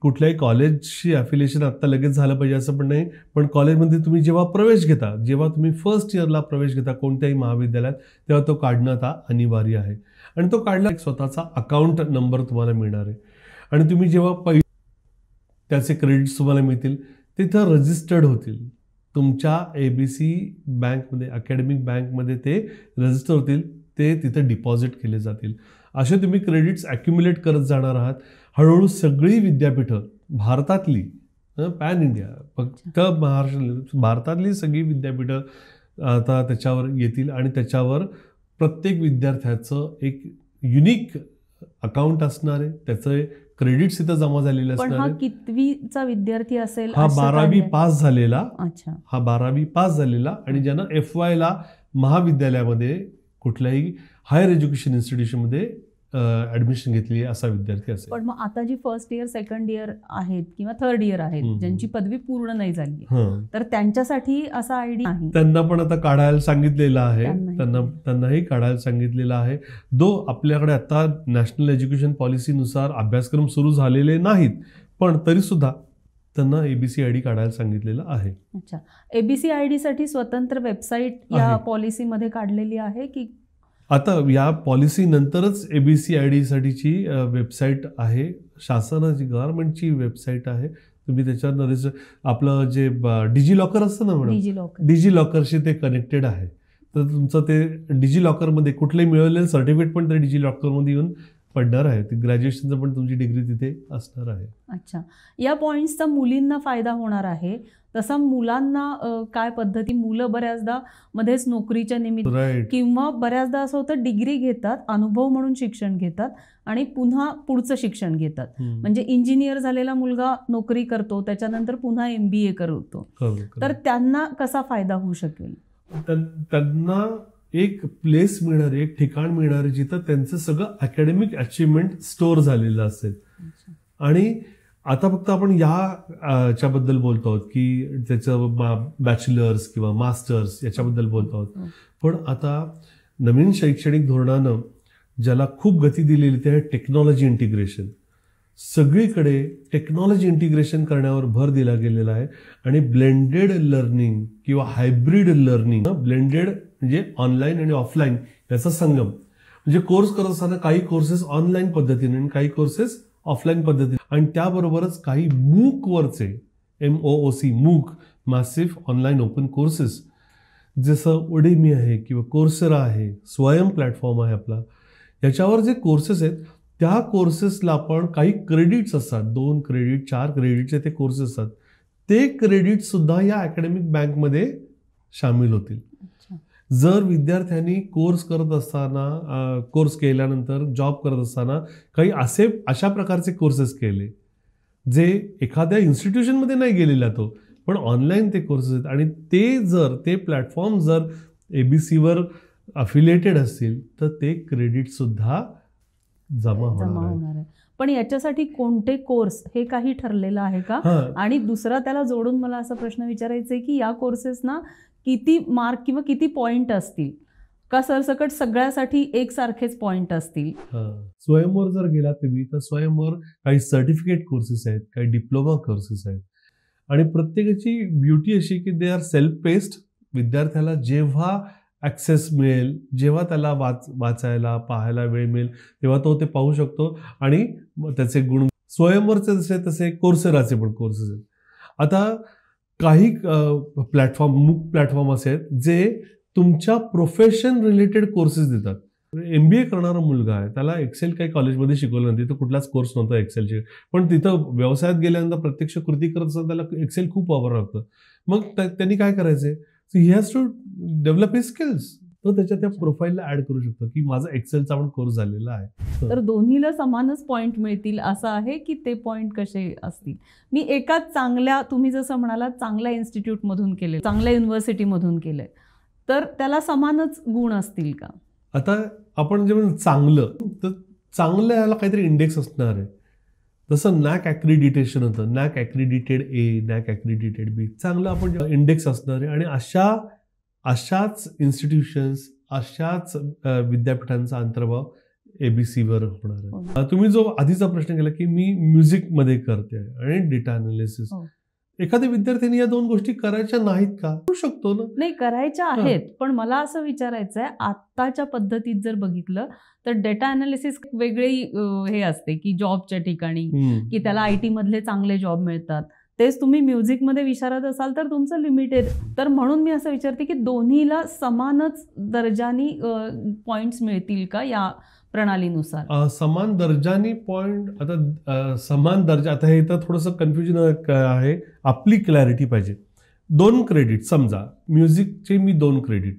कुठल्याही कॉलेजशी ॲफिलिएशन आत्ता लगेच झालं पाहिजे असं पण नाही, पण कॉलेजमध्ये तुम्ही जेव्हा प्रवेश घेता, जेव्हा तुम्ही फर्स्ट इयरला प्रवेश घेता कोणत्याही महाविद्यालयात, तेव्हा तो काढणं आता अनिवार्य आहे. आणि तो काढला एक स्वतःचा अकाउंट नंबर तुम्हाला मिळणार आहे आणि तुम्ही जेव्हा त्याचे क्रेडिट्स तुम्हाला मिळतील तिथं रजिस्टर्ड होतील. तुमच्या ABC बँकमध्ये, अकॅडमिक बँकमध्ये ते रजिस्टर होतील, ते तिथं डिपॉझिट केले जातील. असे तुम्ही क्रेडिट्स ॲक्युम्युलेट करत जाणार आहात. हळूहळू सगळी विद्यापीठं भारतातली, पॅन इंडिया, फक्त महाराष्ट्र, भारतातली सगळी विद्यापीठं आता त्याच्यावर येतील आणि त्याच्यावर प्रत्येक विद्यार्थ्याचं एक युनिक अकाउंट असणार आहे. त्याचं क्रेडिट्स इथं जमा झालेले असणार आहे. हा कितवीचा विद्यार्थी असेल? हा 12वी पास झालेला. अच्छा. हा 12वी पास झालेला आणि ज्यांना FY ला महाविद्यालयामध्ये कुठल्याही हायर एज्युकेशन इन्स्टिट्यूशनमध्ये ॲडमिशन घेतली आहे असा विद्यार्थी असेल. पण मग आता जी फर्स्ट इयर, सेकंड इयर आहेत किंवा थर्ड इयर आहेत, ज्यांची पदवी पूर्ण नाही झाली, तर त्यांच्यासाठी असा ID नाही. त्यांना पण आता काढायला सांगितलेलं आहे, त्यांनाही काढायला सांगितलेलं आहे. आपल्याकडे आता नॅशनल एज्युकेशन पॉलिसीनुसार अभ्यासक्रम सुरू झालेले नाहीत, पण तरी सुद्धा त्यांना ABC ID काढायला सांगितलेलं आहे. अच्छा. ABC ID साठी स्वतंत्र वेबसाईट या पॉलिसीमध्ये काढलेली आहे की आता या पॉलिसी नंतरच ABC ID साठीची वेबसाईट आहे, शासनाची, गव्हर्नमेंटची वेबसाईट आहे. तुम्ही त्याच्यावर आपलं जे डिजिलॉकर असतं ना मॅडम, डिजिलॉकरशी ते कनेक्टेड आहे. तर तुमचं ते डिजिलॉकरमध्ये कुठलंही मिळवलेलं सर्टिफिकेट पण ते डिजिलॉकरमध्ये येऊन पडणार आहे. ती ग्रॅज्युएशनचं पण तुमची डिग्री तिथे असणार आहे. अच्छा. या पॉईंट्सचा मुलींना फायदा होणार आहे, तसा मुलांना काय पद्धती? मुलं बऱ्याचदा मध्येच नोकरीच्या निमित्त किंवा बऱ्याचदा असं होतं, डिग्री घेतात, अनुभव म्हणून शिक्षण घेतात आणि पुन्हा पुढचं शिक्षण घेतात. म्हणजे इंजिनियर झालेला मुलगा नोकरी करतो, त्याच्यानंतर पुन्हा MBA करतो. तर त्यांना कसा फायदा होऊ शकेल? त्यांना एक प्लेस मिळणार, एक ठिकाण मिळणार जिथं त्यांचं सगळं अकॅडमिक अचिव्हमेंट स्टोअर झालेलं असेल. आणि आता फक्त आपण याच्याबद्दल बोलतो आहोत की त्याचं बॅचलर्स किंवा मास्टर्स याच्याबद्दल बोलतो आहोत, पण आता नवीन शैक्षणिक धोरणानं ज्याला खूप गती दिलेली ते आहे टेक्नॉलॉजी इंटिग्रेशन. सगळीकडे टेक्नॉलॉजी इंटिग्रेशन करण्यावर भर दिला गेलेला आहे आणि ब्लेंडेड लर्निंग किंवा हायब्रिड लर्निंग, ब्लेंडेड म्हणजे ऑनलाईन आणि ऑफलाईन याचा संगम. म्हणजे कोर्स करत असताना काही कोर्सेस ऑनलाईन पद्धतीने आणि काही कोर्सेस ऑफलाईन पद्धतीने, आणि त्याबरोबरच काही मूकवरचे MOOC, मूक, मॅसिव्ह ऑनलाईन ओपन कोर्सेस, जसं उडेमी आहे किंवा कोर्सेरा आहे, स्वयं प्लॅटफॉर्म आहे आपला, याच्यावर जे कोर्सेस आहेत त्या कोर्सेसला आपण काही क्रेडिट्स असतात, 2 क्रेडिट 4 क्रेडिटचे ते कोर्सेस असतात, ते क्रेडिट सुद्धा या अकॅडमिक बँकमध्ये सामील होतील. जर विद्यार्थ्यांनी कोर्स करत असताना, कोर्स केल्यानंतर जॉब करत असताना काही अशा प्रकारचे कोर्सेस केले जे एखाद्या इन्स्टिट्यूशनमध्ये नाही गेलेला तो, पण ऑनलाईन ते कोर्सेस आहेत आणि ते प्लॅटफॉर्म जर ABCवर अफिलिएटेड असतील तर ते क्रेडिट सुद्धा जमा होणार आहे. पण याच्यासाठी कोणते कोर्स हे काही ठरलेलं आहे का? आणि दुसरा त्याला जोडून मला असा प्रश्न विचारायचा आहे की या कोर्सेसना किती मार्क किंवा किती पॉइंट असतील का? सरसकट सगळ्यासाठी एकसारखेच पॉइंट असतील? स्वयंवर जर गेला तुम्ही तर स्वयंवर काही सर्टिफिकेट कोर्सेस आहेत, काही डिप्लोमा कोर्सेस आहेत आणि प्रत्येकाची ब्युटी अशी की दे आर सेल्फ पेस्ड. विद्यार्थ्याला जेव्हा ॲक्सेस मिळेल, जेव्हा त्याला वाचायला पाहायला वेळ मिळेल तेव्हा तो ते पाहू शकतो आणि त्याचे गुण. स्वयंवरचे जसे तसे कोर्सेराचे पण कोर्सेस आहेत. आता काही मूक प्लॅटफॉर्म असे आहेत जे तुमच्या प्रोफेशन रिलेटेड कोर्सेस देतात. MBA करणारा मुलगा आहे, त्याला एक्सेल काही कॉलेजमध्ये शिकवलं नाही, तिथं कुठलाच कोर्स नव्हता एक्सेलचे, पण तिथं व्यवसायात गेल्यानंतर प्रत्यक्ष कृती करत असताना त्याला एक्सेल खूप वापरावं लागतं. मग त्यांनी काय करायचंय, he has to develop his skills. तो त्याच्या त्या प्रोफाईलला ऍड करू शकतो की माझा एक्सेलचा पण कोर्स झालेला आहे. तर दोन्हीला समानच पॉईंट मिळतील असं आहे की ते पॉईंट कसे असतील? मी एकाच चांगल्या, तुम्ही जसं म्हणाला चांगल्या इन्स्टिट्यूटमधून केले, चांगल्या युनिव्हर्सिटीमधून केलंय, तर त्याला समानच गुण असतील का? आता आपण जे म्हणतो चांगलं, तर चांगलं याला काहीतरी इंडेक्स असणार आहे. जसं नॅक ॲक्रिडिटेशन होतं, नॅक ॲक्रिडिटेड A, नॅक ॲक्रिडिटेड B, चांगलं आपण इंडेक्स असणार आहे. आणि अशाच इन्स्टिट्यूशन्स, अशाच विद्यापीठांचा अंतर्भाव ABCवर होणार आहे. तुम्ही जो आधीचा प्रश्न केला की मी म्युझिकमध्ये करते आणि डेटा अनालिसिस, एखाद्या विद्यार्थ्यांनी या 2 गोष्टी करायच्या नाहीत का? करू शकतो ना. नाही, करायच्या आहेत, पण मला असं विचारायचं आहे, आत्ताच्या पद्धतीत जर बघितलं तर डेटा अनालिसिस वेगळी हे असते की जॉबच्या ठिकाणी की त्याला IT मधले चांगले जॉब मिळतात. तेच तुम्ही म्युझिकमध्ये विचारत असाल तर तुमचं लिमिटेड. तर म्हणून मी असं विचारते की दोन्हीला समानच दर्जानी पॉइंट्स मिळतील का या प्रणालीनुसार? समान दर्जानी पॉइंट, आता समान दर्जा, आता हे तर थोडंसं कन्फ्युजन आहे, आपली क्लॅरिटी पाहिजे. 2 क्रेडिट, समजा म्युझिकचे मी 2 क्रेडिट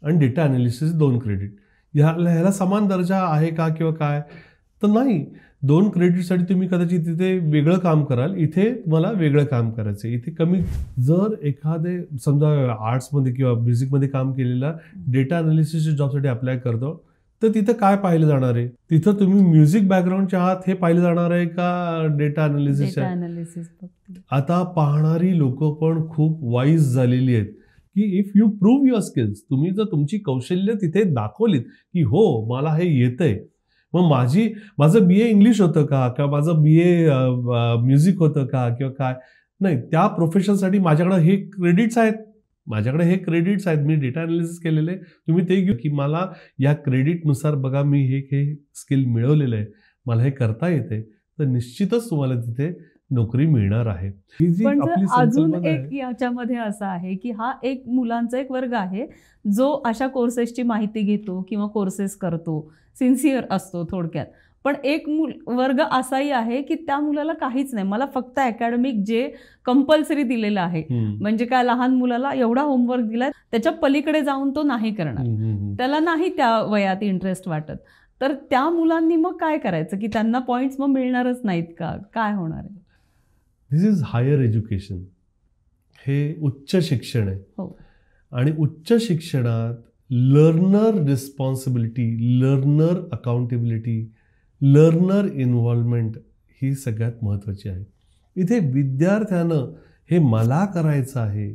आणि डेटा अनालिसिस 2 क्रेडिट, ह्याला समान दर्जा आहे का किंवा काय? तर नाही. 2 क्रेडिटसाठी तुम्ही कदाचित तिथे वेगळं काम कराल, इथे तुम्हाला वेगळं काम करायचं. इथे कमी. जर एखादे समजा आर्ट्समध्ये किंवा म्युझिकमध्ये काम केलेला डेटा अनालिसिसच्या जॉबसाठी अप्लाय करतो, तर तिथं काय पाहिलं जाणार आहे? तिथं तुम्ही म्युझिक बॅकग्राऊंडचे आहात हे पाहिलं जाणार आहे का डेटा अनालिसिस? आता पाहणारी लोक पण खूप वाईज झालेली आहेत की if you prove your skills, तुम्ही जर तुमची कौशल्य तिथे दाखवलीत की हो मला हे येतंय, मग माझं BA इंग्लिश होतं का, किंवा माझं BA म्युझिक होतं का किंवा काय, नाही, त्या प्रोफेशनसाठी माझ्याकडे हे क्रेडिट्स आहेत, मी डेटा अनालिसिस केलेले, तुम्ही ते घेऊ की मला या क्रेडिटनुसार बघा मी हे स्किल मिळवलेलं आहे, मला हे करता येते, तर निश्चितच तुम्हाला तिथे नोकरी मिळणार आहे. पण अजून एक याच्यामध्ये असं आहे की हा एक मुलांचा एक वर्ग आहे जो अशा कोर्सेसची माहिती घेतो किंवा कोर्सेस करतो, सिन्सिअर असतो थोडक्यात. पण एक वर्ग असाही आहे की त्या मुलाला काहीच नाही, मला फक्त अकॅडमिक जे कंपल्सरी दिलेलं आहे, म्हणजे काय लहान मुलाला एवढा होमवर्क दिलाय त्याच्या पलीकडे जाऊन तो नाही करणार, त्याला नाही त्या वयात इंटरेस्ट वाटत. तर त्या मुलांनी मग काय करायचं की त्यांना पॉइंट्स मग मिळणारच नाहीत का? काय होणार आहे? This is higher education. हे उच्च शिक्षण आहे. आणि उच्च शिक्षणात learner responsibility, learner accountability, learner involvement ही सगळ्यात महत्त्वाची आहे. इथे विद्यार्थ्यानं हे मला करायचं आहे,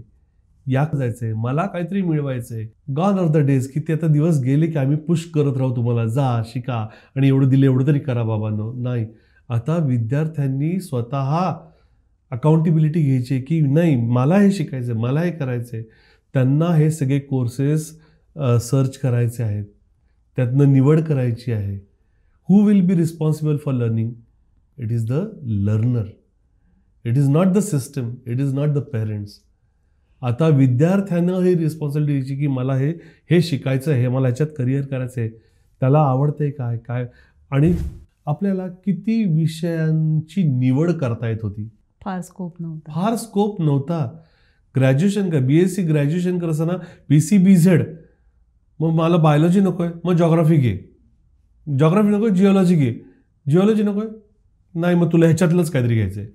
जायचं आहे, मला काहीतरी मिळवायचं आहे, गॉन ऑफ द डेज की ते आता दिवस गेले की आम्ही पुश करत राहू तुम्हाला, जा शिका आणि एवढं दिलं एवढं तरी करा बाबांनो. नाही, आता विद्यार्थ्यांनी स्वतः अकाउंटेबिलिटी घ्यायची की नाही मला हे शिकायचं, मला हे करायचं आहे. त्यांना हे सगळे कोर्सेस सर्च करायचे आहेत, त्यातनं निवड करायची आहे. Who will be responsible for learning? It is the learner. It is not the system. It is not the parents. आता विद्यार्थ्यानं ही रिस्पॉन्सिबिलिटी घ्यायची की मला हे शिकायचं आहे, मला ह्याच्यात करिअर करायचं आहे, त्याला आवडतंय काय, आणि आपल्याला किती विषयांची निवड करता येत होती? फार स्कोप नव्हता. ग्रॅज्युएशन का BSc ग्रॅज्युएशन करत असताना PCBZ, मग मला बायोलॉजी नकोय, मग जॉग्राफी घे. जॉग्राफी नको, जिओलॉजी घे. जिओलॉजी नकोय, नाही मग तुला ह्याच्यातलंच काहीतरी घ्यायचंय.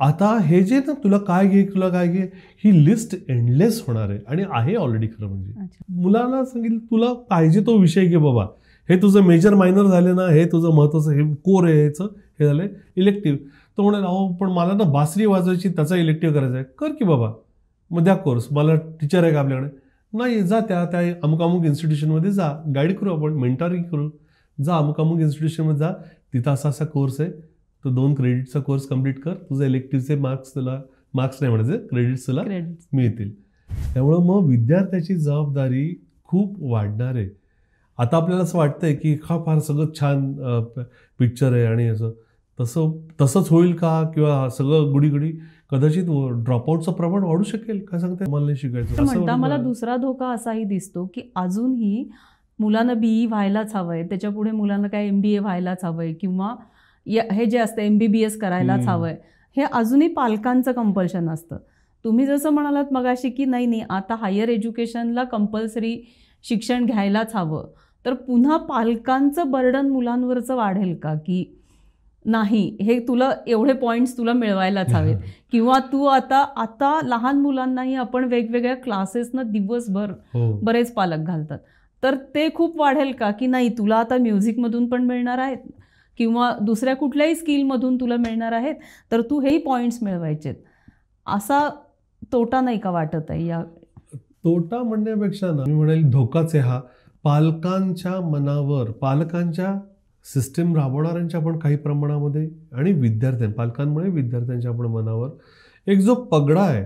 आता हे जे ना तुला काय घे, ही लिस्ट एंडलेस होणार आहे आणि आहे ऑलरेडी. खरं म्हणजे मुलाला सांगितलं तुला पाहिजे तो विषय घे बाबा, हे तुझं मेजर मायनर झाले ना, हे तुझं महत्वाचं, हे कोर आहे, हे झालंय इलेक्टिव्ह. तो म्हणाल अहो पण मला ना बासरी वाजवायची, त्याचा इलेक्टिव्ह करायचा आहे. कर की बाबा, मग द्या कोर्स. मला टीचर आहे का आपल्याकडे? नाही, जा त्या अमुक इन्स्टिट्यूशनमध्ये जा, गाईड करू आपण, मेंटरिंग करू. जा अमुक इन्स्टिट्यूशनमध्ये जा, तिथं असा कोर्स आहे, तो 2 क्रेडिटचा कोर्स कम्प्लीट कर, तुझं इलेक्टिव्हचे मार्क्स नाही म्हणायचे, क्रेडिट्स तुला मिळतील. त्यामुळं मग विद्यार्थ्याची जबाबदारी खूप वाढणार आहे. आता आपल्याला असं वाटतंय की हा फार सगळं छान पिक्चर आहे आणि असं तसंच होईल का, किंवा सगळं गुडी कदाचित ड्रॉपआउटचं प्रमाण वाढू शकेल. काय सांगते, मला नाही शिकायचं म्हणता. मला दुसरा धोका असाही दिसतो की अजूनही मुलांना BE व्हायलाच हवंय, त्याच्या पुढे मुलांना काय MBA व्हायलाच हवंय, किंवा हे जे असतं MBBS करायलाच हवंय, हे अजूनही पालकांचं कंपल्शन असतं. तुम्ही जसं म्हणालात मगाशी की नाही आता हायर एज्युकेशनला कंपल्सरी शिक्षण घ्यायलाच हवं, तर पुन्हा पालकांचं बर्डन मुलांवरचं वाढेल का, की नाही हे तुला एवढे पॉईंट्स तुला मिळवायलाच हवेत, किंवा तू आता लहान मुलांनाही आपण वेगवेगळ्या क्लासेसनं दिवसभर बरेच पालक घालतात, तर ते खूप वाढेल का, की नाही तुला आता म्युझिकमधून पण मिळणार आहेत किंवा दुसऱ्या कुठल्याही स्किलमधून तुला मिळणार आहेत, तर तू हेही पॉईंट्स मिळवायचेत. असा तोटा नाही का वाटत आहे? या तोटा म्हणण्यापेक्षा ना मी म्हणेल धोकाच आहे हा. पालकांच्या मनावर, पालकांच्या सिस्टीम राबवणाऱ्यांच्या पण काही प्रमाणामध्ये, आणि पालकांमुळे विद्यार्थ्यांच्या पण मनावर एक जो पगडा आहे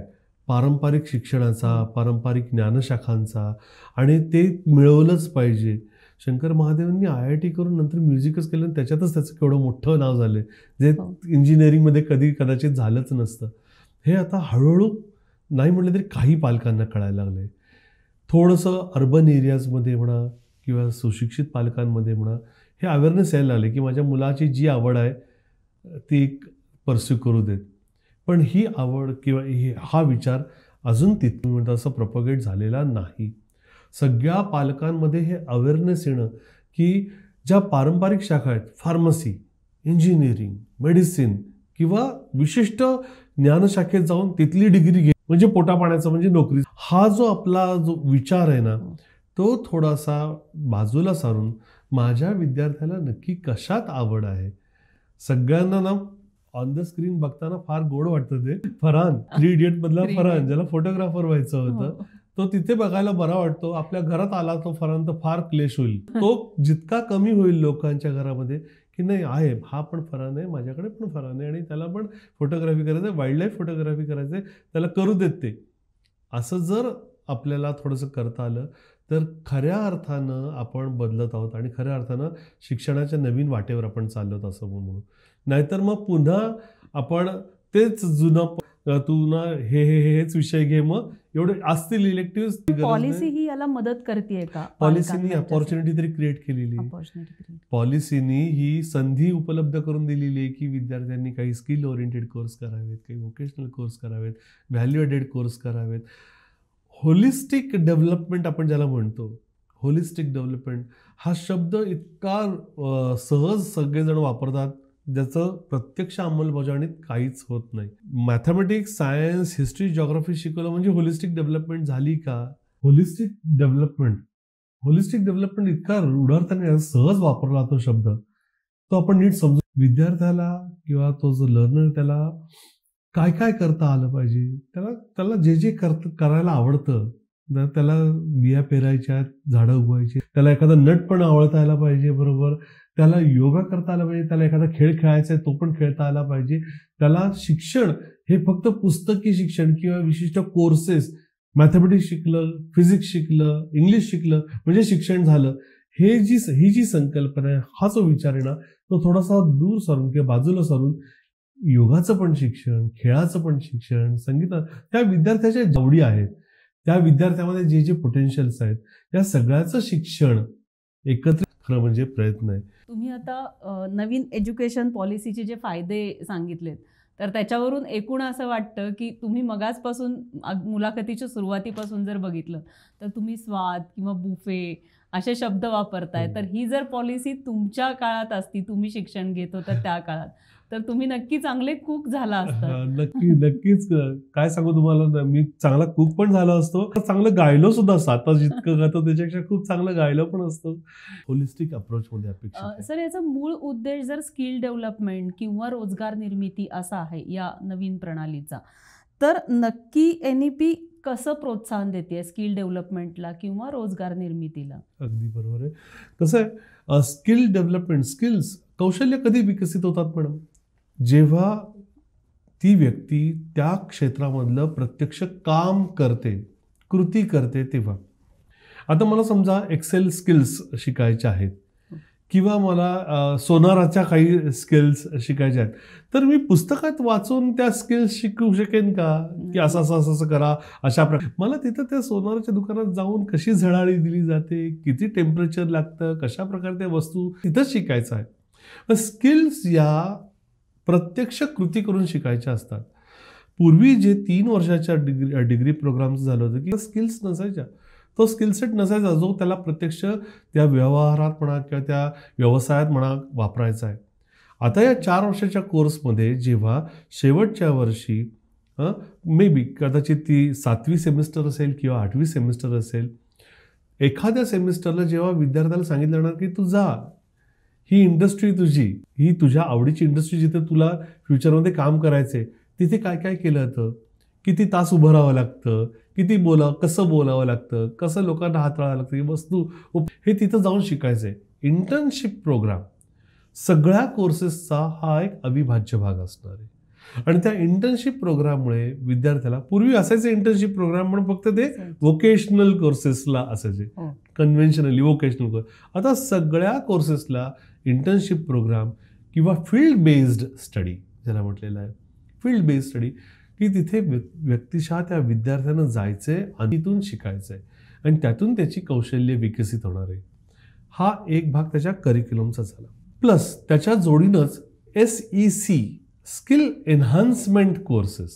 पारंपरिक शिक्षणाचा, पारंपरिक ज्ञानशाखांचा, आणि ते मिळवलंच पाहिजे. शंकर महादेवांनी IIT करून नंतर म्युझिकच केलं, आणि त्याच्यातच त्याचं केवढं मोठं नाव झालं, जे इंजिनिअरिंगमध्ये कदाचित झालंच नसतं. हे आता हळूहळू नाही म्हटलं तरी काही पालकांना कळायला लागलंय. थोडंसं अर्बन एरियाजमध्ये म्हणा किंवा सुशिक्षित पालकांमध्ये म्हणा, हे अवेअरनेस यायला लागले की माझ्या मुलाची जी आवड आहे ती परस्यू करू देत. पण ही आवड किंवा हा विचार अजून तिथून म्हणतात असं प्रपोगेट झालेला नाही. सगळ्या पालकांमध्ये हे अवेअरनेस येणं की ज्या पारंपरिक शाखा आहेत, फार्मसी, इंजिनिअरिंग, मेडिसिन किंवा विशिष्ट ज्ञानशाखेत जाऊन तिथली डिग्री घे म्हणजे पोटापाण्याचं, म्हणजे नोकरी, हा जो आपला जो विचार आहे ना, तो थोडासा बाजूला सारून माझ्या विद्यार्थ्याला नक्की कशात आवड आहे. सगळ्यांना ना ऑन द स्क्रीन बघताना फार गोड वाटतं ते फरहान, 3 इडियट मधला फरहान, ज्याला फोटोग्राफर व्हायचं होतं, तो तिथे बघायला बरा वाटतो. आपल्या घरात आला तो फरहान तर फार क्लेश होईल. तो जितका कमी होईल लोकांच्या घरामध्ये की नाही आहे, हा पण फरहान आहे, माझ्याकडे पण फरहान आहे आणि त्याला पण फोटोग्राफी करायचं आहे, वाईल्ड लाईफ फोटोग्राफी करायचं आहे, त्याला करू देत ते. असं जर आपल्याला थोडंसं करता आलं तर खऱ्या अर्थानं आपण बदलत आहोत आणि खऱ्या अर्थानं शिक्षणाच्या नवीन वाटेवर आपण चाललो आहोत असं म्हणून. नाहीतर मग पुन्हा आपण तेच जुनं तू ना हेच विषय घे, मग एवढे असतील इलेक्टिव्ह. पॉलिसी ही याला मदत करते का? पॉलिसीनी अपॉर्च्युनिटी तरी क्रिएट केलेली, पॉलिसीनी ही संधी उपलब्ध करून दिलेली आहे की विद्यार्थ्यांनी काही स्किल ओरिएंटेड कोर्स करावेत, काही व्होकेशनल कोर्स करावेत, व्हॅल्यू ॲडेड कोर्स करावेत. होलिस्टिक डेव्हलपमेंट आपण ज्याला म्हणतो, होलिस्टिक डेव्हलपमेंट हा शब्द इतका सहज सगळेजण वापरतात, ज्याचं प्रत्यक्ष अंमलबजावणीत काहीच होत नाही. मॅथमॅटिक्स, सायन्स, हिस्ट्री, जॉग्राफी शिकवलं म्हणजे होलिस्टिक डेव्हलपमेंट झाली का? होलिस्टिक डेव्हलपमेंट इतका रूढार्थाने सहज वापरला तो शब्द, तो आपण नीट समजू. विद्यार्थ्याला किंवा तो जो लर्नर त्याला काय काय करता आलं पाहिजे, त्याला जे करायला आवडतं, त्याला बिया पेरायच्या, झाडं उगवायची, त्याला एखादा नट पण आवडता आला पाहिजे, बरोबर, त्याला योगा करता आला पाहिजे, त्याला एखादा खेळ खेळायचा आहे तो पण खेळता आला पाहिजे. त्याला शिक्षण हे फक्त पुस्तकी शिक्षण किंवा विशिष्ट कोर्सेस, मॅथमॅटिक्स शिकलं, फिजिक्स शिकलं, इंग्लिश शिकलं म्हणजे शिक्षण झालं, ही जी संकल्पना आहे, हा जो विचार आहे ना, तो थोडासा दूर सारून किंवा बाजूला सारून योगाचं पण शिक्षण, खेळाचं पण शिक्षण, संगीतात, त्या विद्यार्थ्याच्या जेवढी आहेत, त्या विद्यार्थ्यामध्ये जे पोटेन्शियल्स आहेत, त्या सगळ्याचं शिक्षण एकत्रित खरं म्हणजे प्रयत्न आहे. तुम्ही आता नवीन एज्युकेशन पॉलिसीचे जे फायदे सांगितलेत, तर त्याच्यावरून एकूण असं वाटतं की तुम्ही मगाचपासून मुलाखतीच्या सुरुवातीपासून जर बघितलं तर तुम्ही स्वाद किंवा बुफे असे शब्द वापरताय. तर ही जर पॉलिसी तुमच्या काळात असती, तुम्ही शिक्षण घेत होता त्या काळात, तर तुम्ही नक्की चांगले कुक झाला असता. नक्कीच. काय सांगू तुम्हाला ना, मी चांगला कुक पण झालो असतो, चांगलं गायलो सुद्धा असतो. आता जितकं गातो त्याच्यापेक्षा खूप चांगलं गायलो पण असतो. होलिस्टिक अप्रोच मध्ये अपेक्षित. सर, याचा मूळ उद्देश जर स्किल डेव्हलपमेंट किंवा रोजगार निर्मिती असा आहे या नवीन प्रणालीचा, तर नक्की NEP कसं प्रोत्साहन देते स्किल डेव्हलपमेंटला किंवा रोजगार निर्मितीला? अगदी बरोबर आहे. कसं आहे, स्किल डेव्हलपमेंट, स्किल्स, कौशल्य कधी विकसित होतात मॅडम? जेव्हा ती व्यक्ती त्या क्षेत्रामधलं प्रत्यक्ष काम करते, कृती करते तेव्हा. आता मला समजा एक्सेल स्किल्स शिकायच्या आहेत किंवा मला सोनाराच्या काही स्किल्स शिकायच्या आहेत, तर मी पुस्तकात वाचून त्या स्किल्स शिकू शकेन का? की असं असं असं असं करा, अशा प्रकारे. मला तिथं त्या सोनाराच्या दुकानात जाऊन कशी झळाळी दिली जाते, किती टेम्परेचर लागतं, कशा प्रकारे त्या वस्तू, तिथंच शिकायचं आहे. स्किल्स या प्रत्यक्ष कृती करून शिकायच्या असतात. पूर्वी जे 3 वर्षाच्या डिग्री प्रोग्राम्स झालं होतं की स्किल्स नसायच्या, तो स्किलसेट नसायचा जो त्याला प्रत्यक्ष त्या व्यवहारात म्हणा किंवा त्या व्यवसायात म्हणा वापरायचा आहे. आता या 4 वर्षाच्या कोर्समध्ये जेव्हा शेवटच्या वर्षी मे बी कदाचित ती 7वी सेमिस्टर असेल किंवा 8वी सेमिस्टर असेल, एखाद्या सेमिस्टरला जेव्हा विद्यार्थ्याला सांगितलं जाणार की तू जा, ही इंडस्ट्री तुझी, ही तुझ्या आवडीची इंडस्ट्री, जिथे तुला फ्युचरमध्ये काम करायचे, तिथे काय काय केलं जातं, किती तास उभं राहावं लागतं, किती कसं बोलावं लागतं, कसं लोकांना हाताळावं लागतं, ही वस्तू, हे तिथं जाऊन शिकायचं आहे. इंटर्नशिप प्रोग्राम सगळ्या कोर्सेसचा हा एक अविभाज्य भाग असणार आहे. आणि त्या इंटर्नशिप प्रोग्राममुळे विद्यार्थ्याला, पूर्वी असायचे इंटर्नशिप प्रोग्राम पण फक्त ते व्होकेशनल कोर्सेसला असायचे, कन्व्हेन्शनली व्होकेशनल कोर्स. आता सगळ्या कोर्सेसला इंटर्नशिप प्रोग्राम किंवा फील्ड बेस्ड स्टडी ज्याला म्हटलेलं आहे, फील्ड बेस्ड स्टडी, की तिथे व्यक्तिशः त्या विद्यार्थ्यांना जायचंय आणि तिथून शिकायचंय आणि त्यातून त्याची कौशल्य विकसित होणार आहे. हा एक भाग त्याच्या करिक्युलमचा झाला. प्लस त्याच्या जोडीनंच SEC स्किल एन्हान्समेंट कोर्सेस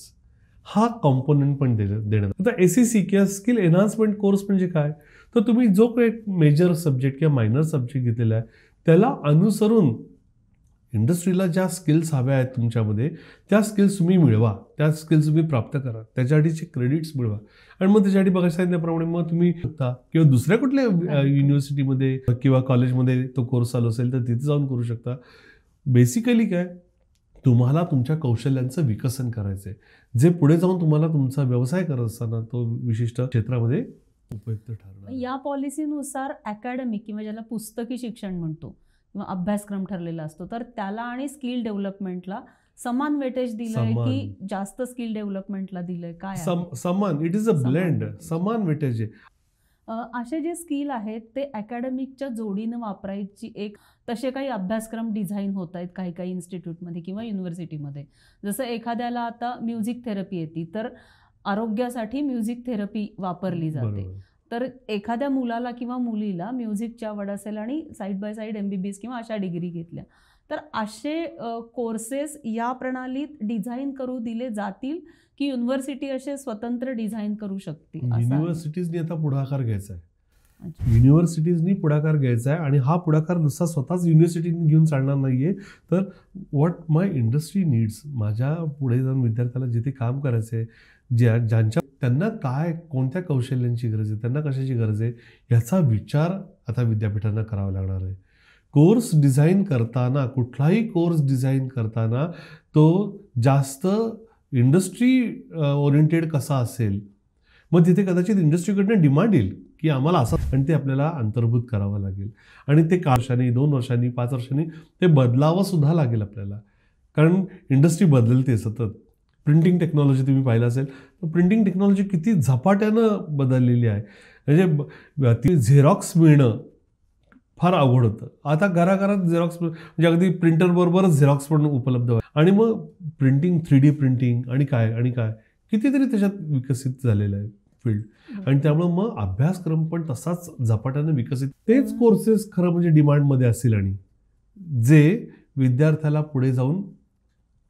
हा कॉम्पोनंट पण देण्यात. आता SEC किंवा स्किल एन्हान्समेंट कोर्स म्हणजे काय, तर तुम्ही जो काही मेजर सब्जेक्ट किंवा मायनर सब्जेक्ट घेतलेला आहे त्याला अनुसरून इंडस्ट्रीला ज्या स्किल्स हव्या आहेत तुमच्यामध्ये, त्या स्किल्स तुम्ही मिळवा, त्या स्किल्स तुम्ही प्राप्त करा, त्याच्यासाठीचे क्रेडिट्स मिळवा. आणि मग त्याच्यासाठी बघायला सांगितल्याप्रमाणे मग तुम्ही शकता किंवा दुसऱ्या कुठल्या युनिव्हर्सिटीमध्ये किंवा कॉलेजमध्ये तो कोर्स चालू असेल तर तिथे जाऊन करू शकता. बेसिकली काय, तुम्हाला तुमच्या कौशल्यांचं विकसन करायचं आहे, जे पुढे जाऊन तुम्हाला तुमचा व्यवसाय करत असताना तो विशिष्ट क्षेत्रामध्ये उपयुक्त ठरणार. या पॉलिसीनुसार अकॅडमिक किंवा ज्याला पुस्तकी शिक्षण म्हणतो किंवा अभ्यासक्रम ठरलेला असतो, तर त्याला आणि स्किल डेव्हलपमेंटला समान वेटेज दिलंय की जास्त स्किल डेव्हलपमेंटला दिलंय? काय समान, इट इज अ ब्लेंड, समान वेटेज आहे. असे जे स्किल आहेत ते अकॅडमिकच्या जोडीनं वापरायची एक तसे काही अभ्यासक्रम डिझाईन होत आहेत काही काही इन्स्टिट्यूटमध्ये किंवा युनिव्हर्सिटीमध्ये. जसं एखाद्याला आता म्युझिक थेरपी येते, तर आरोग्यासाठी म्युझिक थेरपी वापरली जाते. तर एखाद्या मुलाला किंवा मुलीला म्युझिकची आवड असेल आणि साईड बाय साईड MBBS किंवा अशा डिग्री घेतल्या, तर असे कोर्सेस या प्रणालीत डिझाईन करू दिले जातील की युनिव्हर्सिटी असे स्वतंत्र डिझाईन करू शकते? युनिव्हर्सिटीजनी आता पुढाकार घ्यायचा आहे. युनिव्हर्सिटीजनी पुढाकार घ्यायचा आहे आणि हा पुढाकार नुसता स्वतःच युनिव्हर्सिटीने घेऊन चालणार नाहीये. तर व्हॉट माय इंडस्ट्री नीड्स, माझ्या पुढे जाऊन विद्यार्थ्याला जिथे काम करायचं आहे, ज्यांच्या त्यांना काय कोणत्या कौशल्यांची गरज आहे, त्यांना कशाची गरज आहे, याचा विचार आता विद्यापीठांना करावा लागणार आहे. कोर्स डिझाईन करताना, कुठलाही कोर्स डिझाईन करताना तो जास्त इंडस्ट्री ओरिएंटेड कसा असेल, मग तिथे कदाचित इंडस्ट्रीकडनं डिमांड येईल की आम्हाला असं, आणि ते आपल्याला अंतर्भूत करावं लागेल. आणि ते 1 वर्षांनी, 2 वर्षांनी, 5 वर्षांनी ते बदलावं सुद्धा लागेल आपल्याला, कारण इंडस्ट्री बदलते सतत. प्रिंटिंग टेक्नॉलॉजी तुम्ही पाहिलं असेल, तर प्रिंटिंग टेक्नॉलॉजी किती झपाट्यानं बदललेली आहे. म्हणजे ती झेरॉक्स मिळणं फार अवघड होतं. आता घराघरात झेरॉक्स, म्हणजे अगदी प्रिंटरबरोबरच झेरॉक्स पण उपलब्ध आहे. आणि मग प्रिंटिंग, 3D प्रिंटिंग आणि काय कितीतरी त्याच्यात विकसित झालेलं आहे. फील्ड आणि त्यामुळे मग अभ्यासक्रम पण तसाच झपाट्याने विकसित, तेच कोर्सेस खरं म्हणजे डिमांडमध्ये असतील आणि जे विद्यार्थ्याला पुढे जाऊन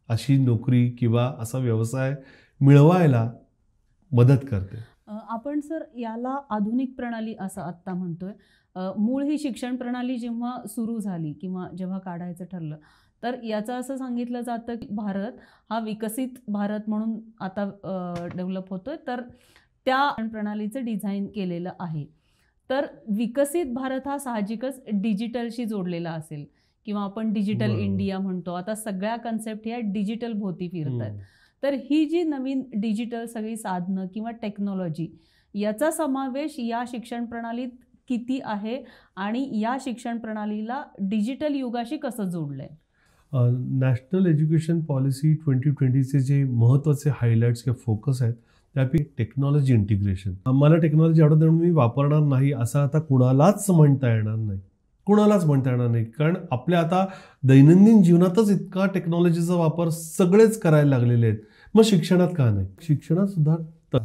अशी नोकरी किंवा असा व्यवसाय मिळवायला मदत करते. आपण सर याला आधुनिक प्रणाली असं आत्ता म्हणतोय. मूळ ही शिक्षण प्रणाली जेव्हा सुरू झाली किंवा जेव्हा काढायचं ठरलं तर याचं असं सांगितलं जातं की भारत हा विकसित भारत म्हणून आता डेव्हलप होतोय, तर त्या प्रणालीचं डिझाईन केलेलं आहे. तर विकसित भारत हा साहजिकच डिजिटलशी जोडलेला असेल किंवा आपण डिजिटल इंडिया म्हणतो. आता सगळ्या कन्सेप्ट ह्या डिजिटल भोवती फिरतात. तर ही जी नवीन डिजिटल सगळी साधनं किंवा टेक्नॉलॉजी याचा समावेश या शिक्षण प्रणालीत किती आहे आणि या शिक्षण प्रणालीला डिजिटल युगाशी कसं जोडलंय? नॅशनल एज्युकेशन पॉलिसी 2020चे जे महत्त्वाचे हायलाइट्स किंवा फोकस आहेत त्यापैकी टेक्नॉलॉजी इंटिग्रेशन. मला टेक्नॉलॉजी आवडत म्हणून मी वापरणार नाही असं आता कुणालाच म्हणता येणार नाही. कारण आपल्या आता दैनंदिन जीवनातच इतका टेक्नॉलॉजीचा वापर सगळेच करायला लागलेले आहेत. मग शिक्षणात का नाही? शिक्षणात सुद्धा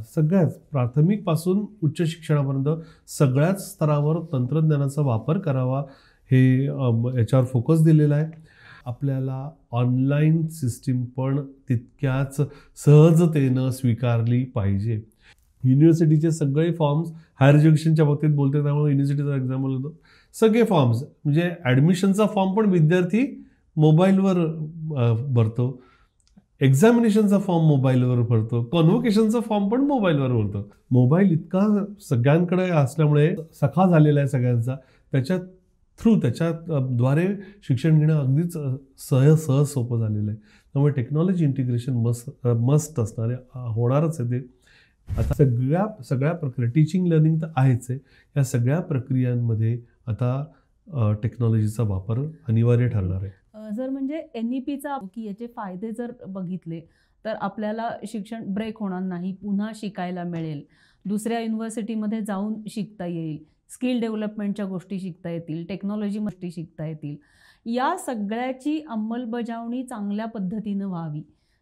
सगळ्याच प्राथमिक पासून उच्च शिक्षणापर्यंत सगळ्याच स्तरावर तंत्रज्ञानाचा वापर करावा हे याच्यावर फोकस दिलेला आहे. आपल्याला ऑनलाईन सिस्टीम पण तितक्याच सहजतेनं स्वीकारली पाहिजे. युनिव्हर्सिटीचे सगळे फॉर्म्स हायर एज्युकेशनच्या बाबतीत बोलते त्यामुळे युनिव्हर्सिटीचा एक्झाम्पल होतो. सगळे फॉर्म्स म्हणजे ॲडमिशनचा फॉर्म पण विद्यार्थी मोबाईलवर भरतो, एक्झामिनेशनचा फॉर्म मोबाईलवर भरतो, कॉन्व्होकेशनचा फॉर्म पण मोबाईलवर भरतो. मोबाईल इतका सगळ्यांकडे असल्यामुळे सखा झालेला आहे सगळ्यांचा, त्याच्याद्वारे शिक्षण घेणं अगदीच सहज सोपं झालेलं आहे. त्यामुळे टेक्नॉलॉजी इंटिग्रेशन मस्ट असणारे होणारच आहे ते. आता सगळ्या प्रक्रिया टीचिंग लर्निंग तर आहेच आहे, या सगळ्या प्रक्रियांमध्ये आता टेक्नॉलॉजीचा वापर अनिवार्य ठरणार आहे. जर म्हणजे NEPचा की याचे फायदे जर बघितले तर आपल्याला शिक्षण ब्रेक होणार नाही, पुन्हा शिकायला मिळेल, दुसऱ्या युनिव्हर्सिटीमध्ये जाऊन शिकता येईल, स्किल डेव्हलपमेंटच्या गोष्टी शिकता येतील, टेक्नॉलॉजी गोष्टी शिकता येतील. या सगळ्याची अंमलबजावणी चांगल्या पद्धतीनं व्हावी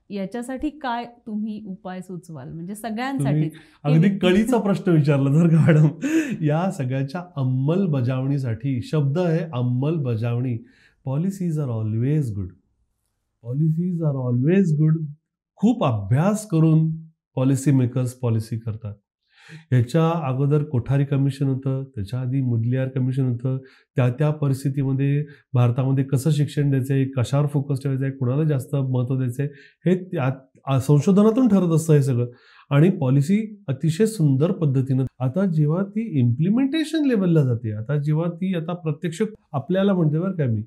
याच्यासाठी काय तुम्ही उपाय सुचवाल? म्हणजे सगळ्यांसाठी अगदी कळीचा प्रश्न विचारला जर का मॅडम. या सगळ्याच्या अंमलबजावणीसाठी शब्द आहे अंमलबजावणी. Policies are always good. खूप अभ्यास करून पॉलिसी मेकर्स पॉलिसी करतात. ह्याच्या अगोदर कोठारी कमिशन होतं, त्याच्या आधी मुदलियार कमिशन होतं. त्या परिस्थितीमध्ये भारतामध्ये कसं शिक्षण द्यायचं आहे, कशावर फोकस ठेवायचं आहे, कुणाला जास्त महत्त्व द्यायचं आहे, हे संशोधनातून ठरत असतं हे सगळं. आणि पॉलिसी अतिशय सुंदर पद्धतीनं आता जेव्हा ती इम्प्लिमेंटेशन लेवलला जाते, आता प्रत्यक्ष आपल्याला म्हणते बरं काय मी,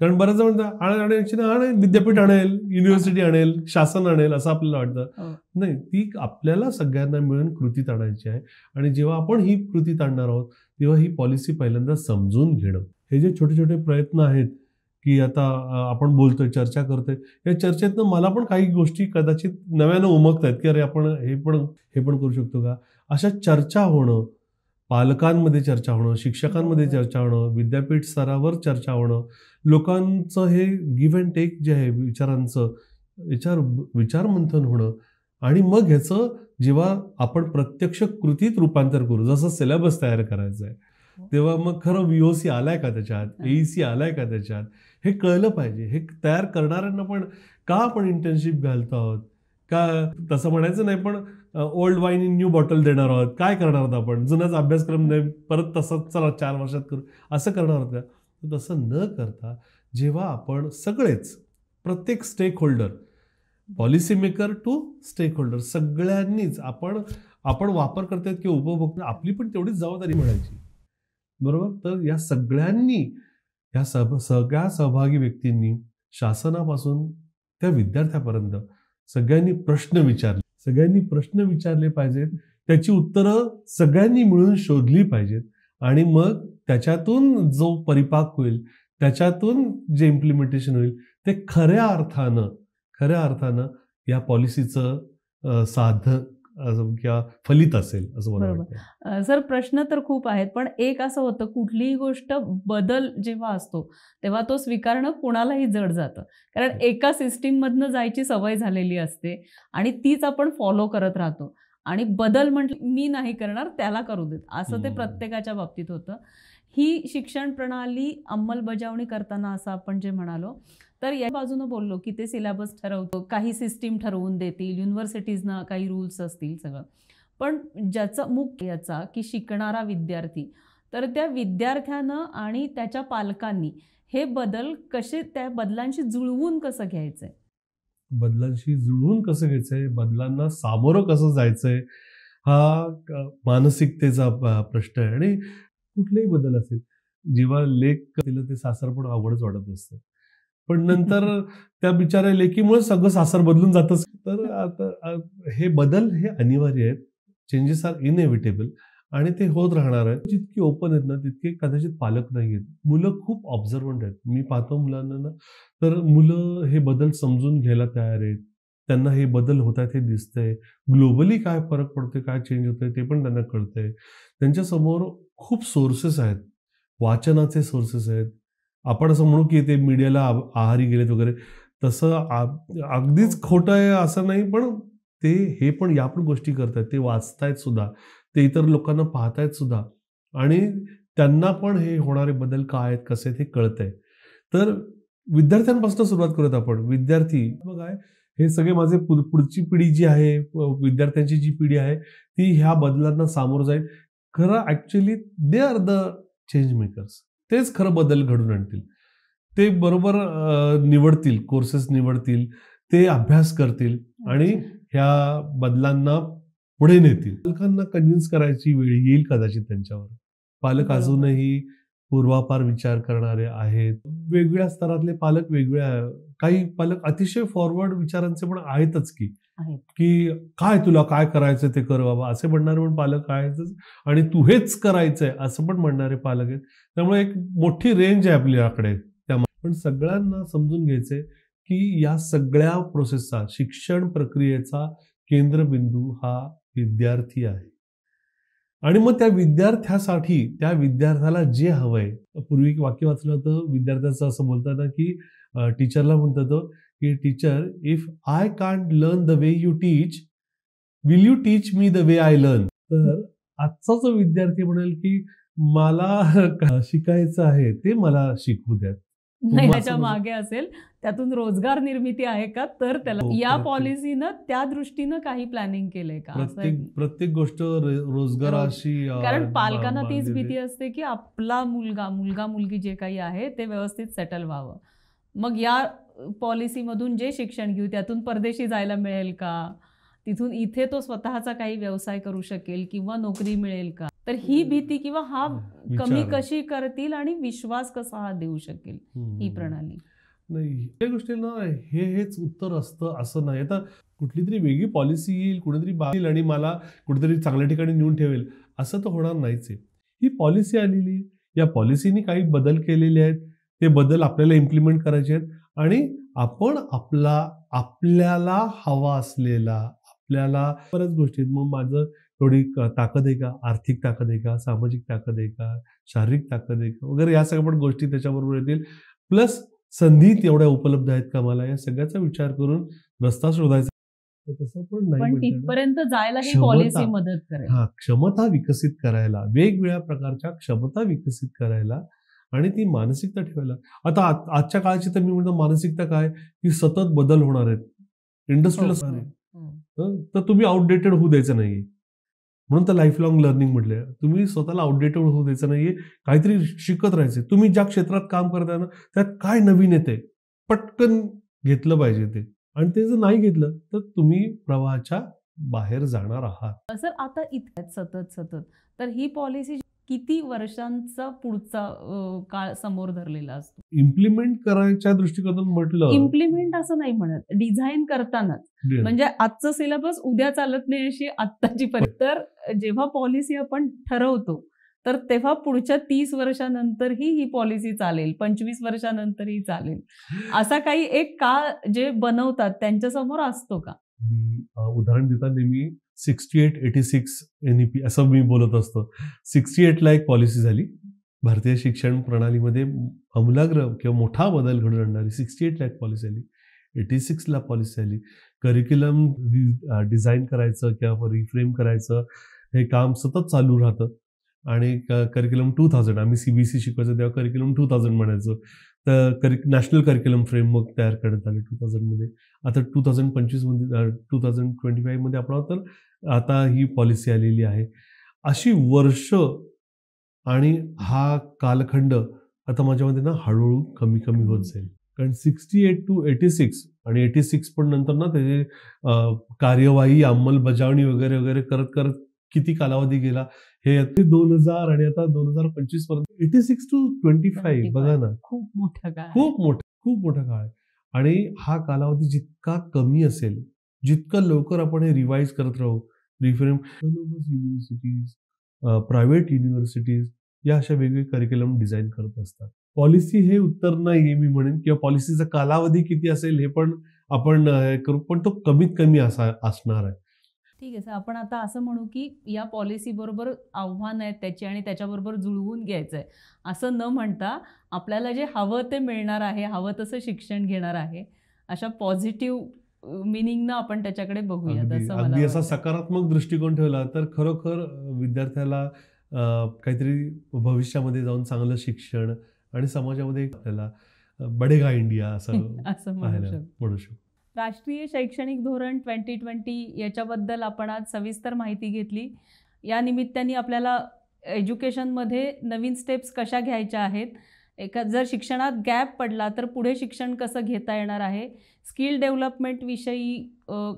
कारण बऱ्याच म्हणतात विद्यापीठ आणेल, युनिव्हर्सिटी आणेल, शासन आणेल असं आपल्याला वाटतं. नाही, ती आपल्याला सगळ्यांना मिळून कृतीत आणायची आहे. आणि जेव्हा आपण ही कृतीत आणणार आहोत तेव्हा ही पॉलिसी पहिल्यांदा समजून घेणं. हे जे छोटे छोटे प्रयत्न आहेत की आता आपण बोलतोय, चर्चा करतोय, या चर्चेतनं मला पण काही गोष्टी कदाचित नव्यानं उमगत आहेत की अरे आपण हे पण करू शकतो का. अशा चर्चा होणं, पालकांमध्ये चर्चा होणं, शिक्षकांमध्ये चर्चा होणं, विद्यापीठ स्तरावर चर्चा होणं, लोकांचं हे गिव्ह अँड टेक जे आहे विचारांचं, याच्यावर विचारमंथन होणं. आणि मग ह्याचं जेव्हा आपण प्रत्यक्ष कृतीत रूपांतर करू, जसं सिलेबस तयार करायचं आहे तेव्हा मग खरं VOC आलाय का त्याच्यात, AEC आलाय का त्याच्यात, हे कळलं पाहिजे. हे तयार करणाऱ्यांना पण का आपण इंटर्नशिप घालतो आहोत, का तसं म्हणायचं नाही पण old wine in new bottle देणार आहोत, काय करणार आहोत आपण, जुनाच अभ्यासक्रम नाही परत तसंच चला 4 वर्षात करू असं करणार आहोत का. तसं न करता जेव्हा आपण सगळेच प्रत्येक stakeholder, policy maker to stakeholder, सगळ्यांनीच आपण वापर करतात किंवा उपभोक्ता, आपली पण तेवढीच जबाबदारी म्हणायची, बरोबर. तर या सगळ्यांनी, या सगळ्या सहभागी व्यक्तींनी, शासनापासून त्या विद्यार्थ्यापर्यंत सगळ्यांनी प्रश्न विचारले पाहिजेत, त्याची उत्तरं सगळ्यांनी मिळून शोधली पाहिजेत. आणि मग त्याच्यातून जो परिपाक होईल, त्याच्यातून जे इम्प्लिमेंटेशन होईल ते खऱ्या अर्थानं या पॉलिसीचं साधन किंवा फलित असेल असं मला वाटतं. सर, प्रश्न तर खूप आहेत, पण एक असं होतं, कुठलीही गोष्ट बदल जेव्हा असतो तेव्हा तो स्वीकारणं कुणालाही जड जातं. कारण एका सिस्टीममधनं जायची सवय झालेली असते आणि तीच आपण फॉलो करत राहतो. आणि बदल म्हटलं मी नाही करणार, त्याला करू देत, असं ते प्रत्येकाच्या बाबतीत होतं. ही शिक्षण प्रणाली अंमलबजावणी करताना असं आपण जे म्हणालो, तर या बाजूनं बोललो की ते सिलेबस ठरवतो, काही सिस्टीम ठरवून देतील, युनिव्हर्सिटीजना काही रूल्स असतील सगळं. पण ज्याचं मुख्य याचा की शिकणारा विद्यार्थी, तर त्या विद्यार्थ्यानं आणि त्याच्या पालकांनी हे बदल कसे, त्या बदलांशी जुळवून कसं घ्यायचंय, बदलांशी जुळवून कसं घ्यायचंय, बदलांना सामोरं कसं जायचंय, हा मानसिकतेचा प्रश्न आहे. आणि कुठलेही बदल असेल, जेव्हा लेक केलं ते सासर पण अवघडच वाटत असतं, पण नंतर त्या बिचाऱ्या लेकीमुळे सगळं सासर बदलून जातच. तर आता हे बदल हे अनिवार्य आहेत. चेंजेस आर इनएव्हिटेबल आणि ते होत राहणार आहेत. जितकी ओपन आहेत ना, तितके कदाचित पालक नाही आहेत. मुलं खूप ऑब्झर्वंट आहेत. मी पाहतो मुलांना ना, तर मुलं हे बदल समजून घ्यायला तयार आहेत. त्यांना हे बदल होत आहेत हे दिसतंय. ग्लोबली काय फरक पडतोय, काय चेंज होतंय ते पण त्यांना कळतंय. त्यांच्यासमोर खूप सोर्सेस आहेत. वाचनाचे सोर्सेस आहेत. आपण असं म्हणू की ते मीडियाला आहारी गेलेत वगैरे, तसं अगदीच खोटं आहे असं नाही, पण ते हे पण या पण गोष्टी करतायत. ते वाचतायत सुद्धा, ते इतर लोकांना पाहतायत सुद्धा आणि त्यांना पण हे होणारे बदल काय आहेत, कसे आहेत हे कळतंय. तर विद्यार्थ्यांपासून सुरुवात करूयात आपण. विद्यार्थी बघा, हे सगळे माझे पुढची पिढी जी आहे, विद्यार्थ्यांची जी पिढी आहे, ती ह्या बदलांना सामोरं जाईल. खरं actually they are the change makers. तेच खरं बदल घडून आणतील. ते बरोबर निवडतील, कोर्सेस निवडतील, ते अभ्यास करतील आणि ह्या बदलांना पुढे नेतील. पालकांना कन्व्हिन्स करायची वेळ येईल कदाचित त्यांच्यावर. पालक अजूनही पूर्वापार विचार करणारे आहेत. वेगवेगळ्या स्तरातले पालक वेगवेगळ्या, काही पालक अतिशय फॉरवर्ड विचारांचे पण आहेतच की काय तुला काय करायचं ते कर बाबा, असे म्हणणारे पण पालक आहेतच. आणि तू हेच करायचंय असं पण म्हणणारे पालक आहेत. त्यामुळे एक मोठी रेंज आहे आपल्याकडे. पण सगळ्यांना समजून घ्यायचंय की या सगळ्या प्रोसेसचा, शिक्षण प्रक्रियेचा केंद्रबिंदू हा विद्यार्थी आहे. आणि मग त्या विद्यार्थ्यासाठी, त्या विद्यार्थ्याला जे हवंय, पूर्वी वाक्य वाचलं होतं विद्यार्थ्याचं, असं बोलताना की टीचरला म्हणतो की teacher, if I can't learn the way you teach, will you teach me the way I learn. तर आजचा जो विद्यार्थी म्हणेल की मला शिकायचं आहे ते मला शिकवू द्या. नाही, त्याच्या मागे असेल त्यातून रोजगार निर्मिती आहे का, तर त्याला या पॉलिसीनं त्या दृष्टीनं काही प्लॅनिंग केलंय का. प्रत्येक गोष्ट रोजगाराशी, कारण पालकांना तीच भीती असते की आपला मुलगा मुलगी जे काही आहे ते व्यवस्थित सेटल व्हावं. मग या पॉलिसीमधून जे शिक्षण घेऊ त्यातून परदेशी जायला मिळेल का, तिथून इथे तो स्वतःचा काही व्यवसाय करू शकेल किंवा नोकरी मिळेल का. तर ही भीती किंवा हा कमी कशी करतील आणि विश्वास कसा हा देऊ शकेल ही प्रणाली. नाही, या गोष्टीला हेच उत्तर असतं असं नाही. आता कुठली तरी वेगळी पॉलिसी येईल, कुणीतरी येईल आणि मला कुठेतरी चांगल्या ठिकाणी नेऊन ठेवेल असं तर होणार नाहीच आहे. ही पॉलिसी आलेली, या पॉलिसीनी काही बदल केलेले आहेत, ते बदल आपल्याला इम्प्लिमेंट करायचे आहेत आणि आपण आपल्याला हवा असलेला, आपल्याला बऱ्याच गोष्टी आहेत. मग माझं थोडी ताकद आहे का, आर्थिक ताकद आहे का, सामाजिक ताकद आहे का, शारीरिक ताकद आहे का वगैरे, या सगळ्या पण गोष्टी त्याच्याबरोबर येतील. प्लस संधी तेवढ्या उपलब्ध आहेत का मला, या सगळ्याचा विचार करून रस्ता शोधायचा. तसं पण नाही, तिथपर्यंत जायला ही पॉलिसी मदत करेल. क्षमता विकसित करायला, वेगवेगळ्या प्रकारच्या क्षमता विकसित करायला आणि ती मानसिकता ठेवायला. आता आजच्या काळाची तर मी म्हणतो मानसिकता काय, की सतत बदल होणार आहेत, इंडस्ट्रीला असणार आहे, तर तुम्ही आउटडेटेड होऊ द्यायचं नाहीये. म्हणून तर लाईफ लॉंग लर्निंग म्हटलंय. तुम्ही स्वतःला आउटडेटेड होऊ द्यायचं नाहीये, काहीतरी शिकत राहायचं. तुम्ही ज्या क्षेत्रात काम करताय ना, त्यात काय नवीन येते पटकन घेतलं पाहिजे ते. आणि ते जर नाही घेतलं तर तुम्ही प्रवाहाच्या बाहेर जाणार आहात. सर, आता इतक्यात सतत तर ही पॉलिसी किती वर्षांचा पुढचा काळ समोर धरलेला असतो. इम्प्लिमेंट करायच्या दृष्टिकोनातून म्हटलं, इम्प्लिमेंट असं नाही म्हणत, डिझाईन करतानाच. म्हणजे आजचं सिलेबस उद्या चालत नाही अशी आत्ताची परिस्थिती. तर जेव्हा पॉलिसी आपण ठरवतो तर तेव्हा पुढच्या 30 वर्षानंतरही ही पॉलिसी चालेल, 25 वर्षानंतरही चालेल, असा काही एक काळ जे बनवतात त्यांच्यासमोर असतो का. मी उदाहरण देता नेहमी 6886 NEP असं मी बोलत असतो. 68 ला एक पॉलिसी झाली भारतीय शिक्षण प्रणालीमध्ये, आमूलाग्र किंवा मोठा बदल घडून आणणारी 68 ला एक पॉलिसी झाली. 86ला पॉलिसी आली. करिक्युलम डिझाईन करायचं किंवा रिफ्रेम करायचं हे काम सतत चालू राहतं. आणि करिक्युलम 2000 आम्ही CBSE शिकवायचो तेव्हा करिक्युलम 2000 म्हणायचो. तर नॅशनल करिक्युलम फ्रेमवर्क तयार करण्यात आले 2000 मध्ये. आता 2025 मध्ये 2025 मध्ये आपण तर आता ही पॉलिसी आलेली आहे. अशी वर्ष आणि हा कालखंड आता माझ्या मते ना हळूहळू कमी कमी होत जाईल. कारण 68 to 86 आणि 86 पण नंतर ना त्याचे कार्यवाही अंमलबजावणी वगैरे वगैरे करत करत किती कालावधी गेला हे 2000 आणि आता 2025 पर्यंत 86 to 25 बघा ना, खूप मोठा काळ, खूप मोठा काळ आहे. आणि हा कालावधी जितका कमी असेल जितकं लवकर आपण हे रिवाइज करत राहू, रिफ्रेम युनिव्हर्सिटीज, प्रायव्हेट युनिव्हर्सिटीज या अशा वेगवेगळे करिक्युलम डिझाईन करत असतात. पॉलिसी हे उत्तर नाही मी म्हणेन, किंवा पॉलिसीचा कालावधी किती असेल हे पण आपण करू, पण तो कमीत कमी असणार आहे. ठीक आहे सर, आपण आता असं म्हणू की या पॉलिसी बरोबर आव्हान आहेत त्याची आणि त्याच्याबरोबर जुळवून घ्यायचं आहे असं न म्हणता आपल्याला जे हवं ते मिळणार आहे, हवं तसं शिक्षण घेणार आहे, अशा पॉझिटिव्ह मिनिंगनं आपण त्याच्याकडे बघूया. अगदी असा सकारात्मक दृष्टिकोन ठेवला तर खरोखर विद्यार्थ्याला काहीतरी भविष्यामध्ये जाऊन चांगलं शिक्षण आणि समाजामध्ये आपल्याला बडेगा इंडिया असं म्हणू शकतो. राष्ट्रीय शैक्षणिक धोरण 2020 याच्याबद्दल आपण आज सविस्तर माहिती घेतली. या निमित्ताने आपल्याला एज्युकेशनमध्ये नवीन स्टेप्स कशा घ्यायच्या आहेत, जर शिक्षणात गॅप पडला तर पुढे शिक्षण कसं घेता येणार आहे, स्किल डेव्हलपमेंटविषयी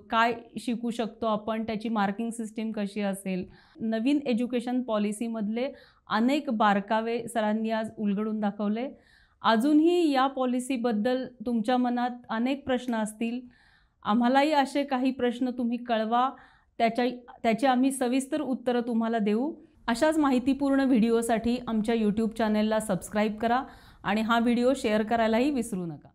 काय शिकू शकतो आपण, त्याची मार्किंग सिस्टीम कशी असेल, नवीन एज्युकेशन पॉलिसीमधले अनेक बारकावे सरांनी आज उलगडून दाखवले. अजूनही या पॉलिसीबद्दल तुमच्या मनात अनेक प्रश्न असतील, आम्हालाही असे काही प्रश्न तुम्ही कळवा, त्याची आम्ही सविस्तर उत्तरं तुम्हाला देऊ. अशाच माहितीपूर्ण व्हिडिओसाठी आमच्या YouTube चॅनेलला सबस्क्राईब करा आणि हा व्हिडिओ शेअर करायलाही विसरू नका.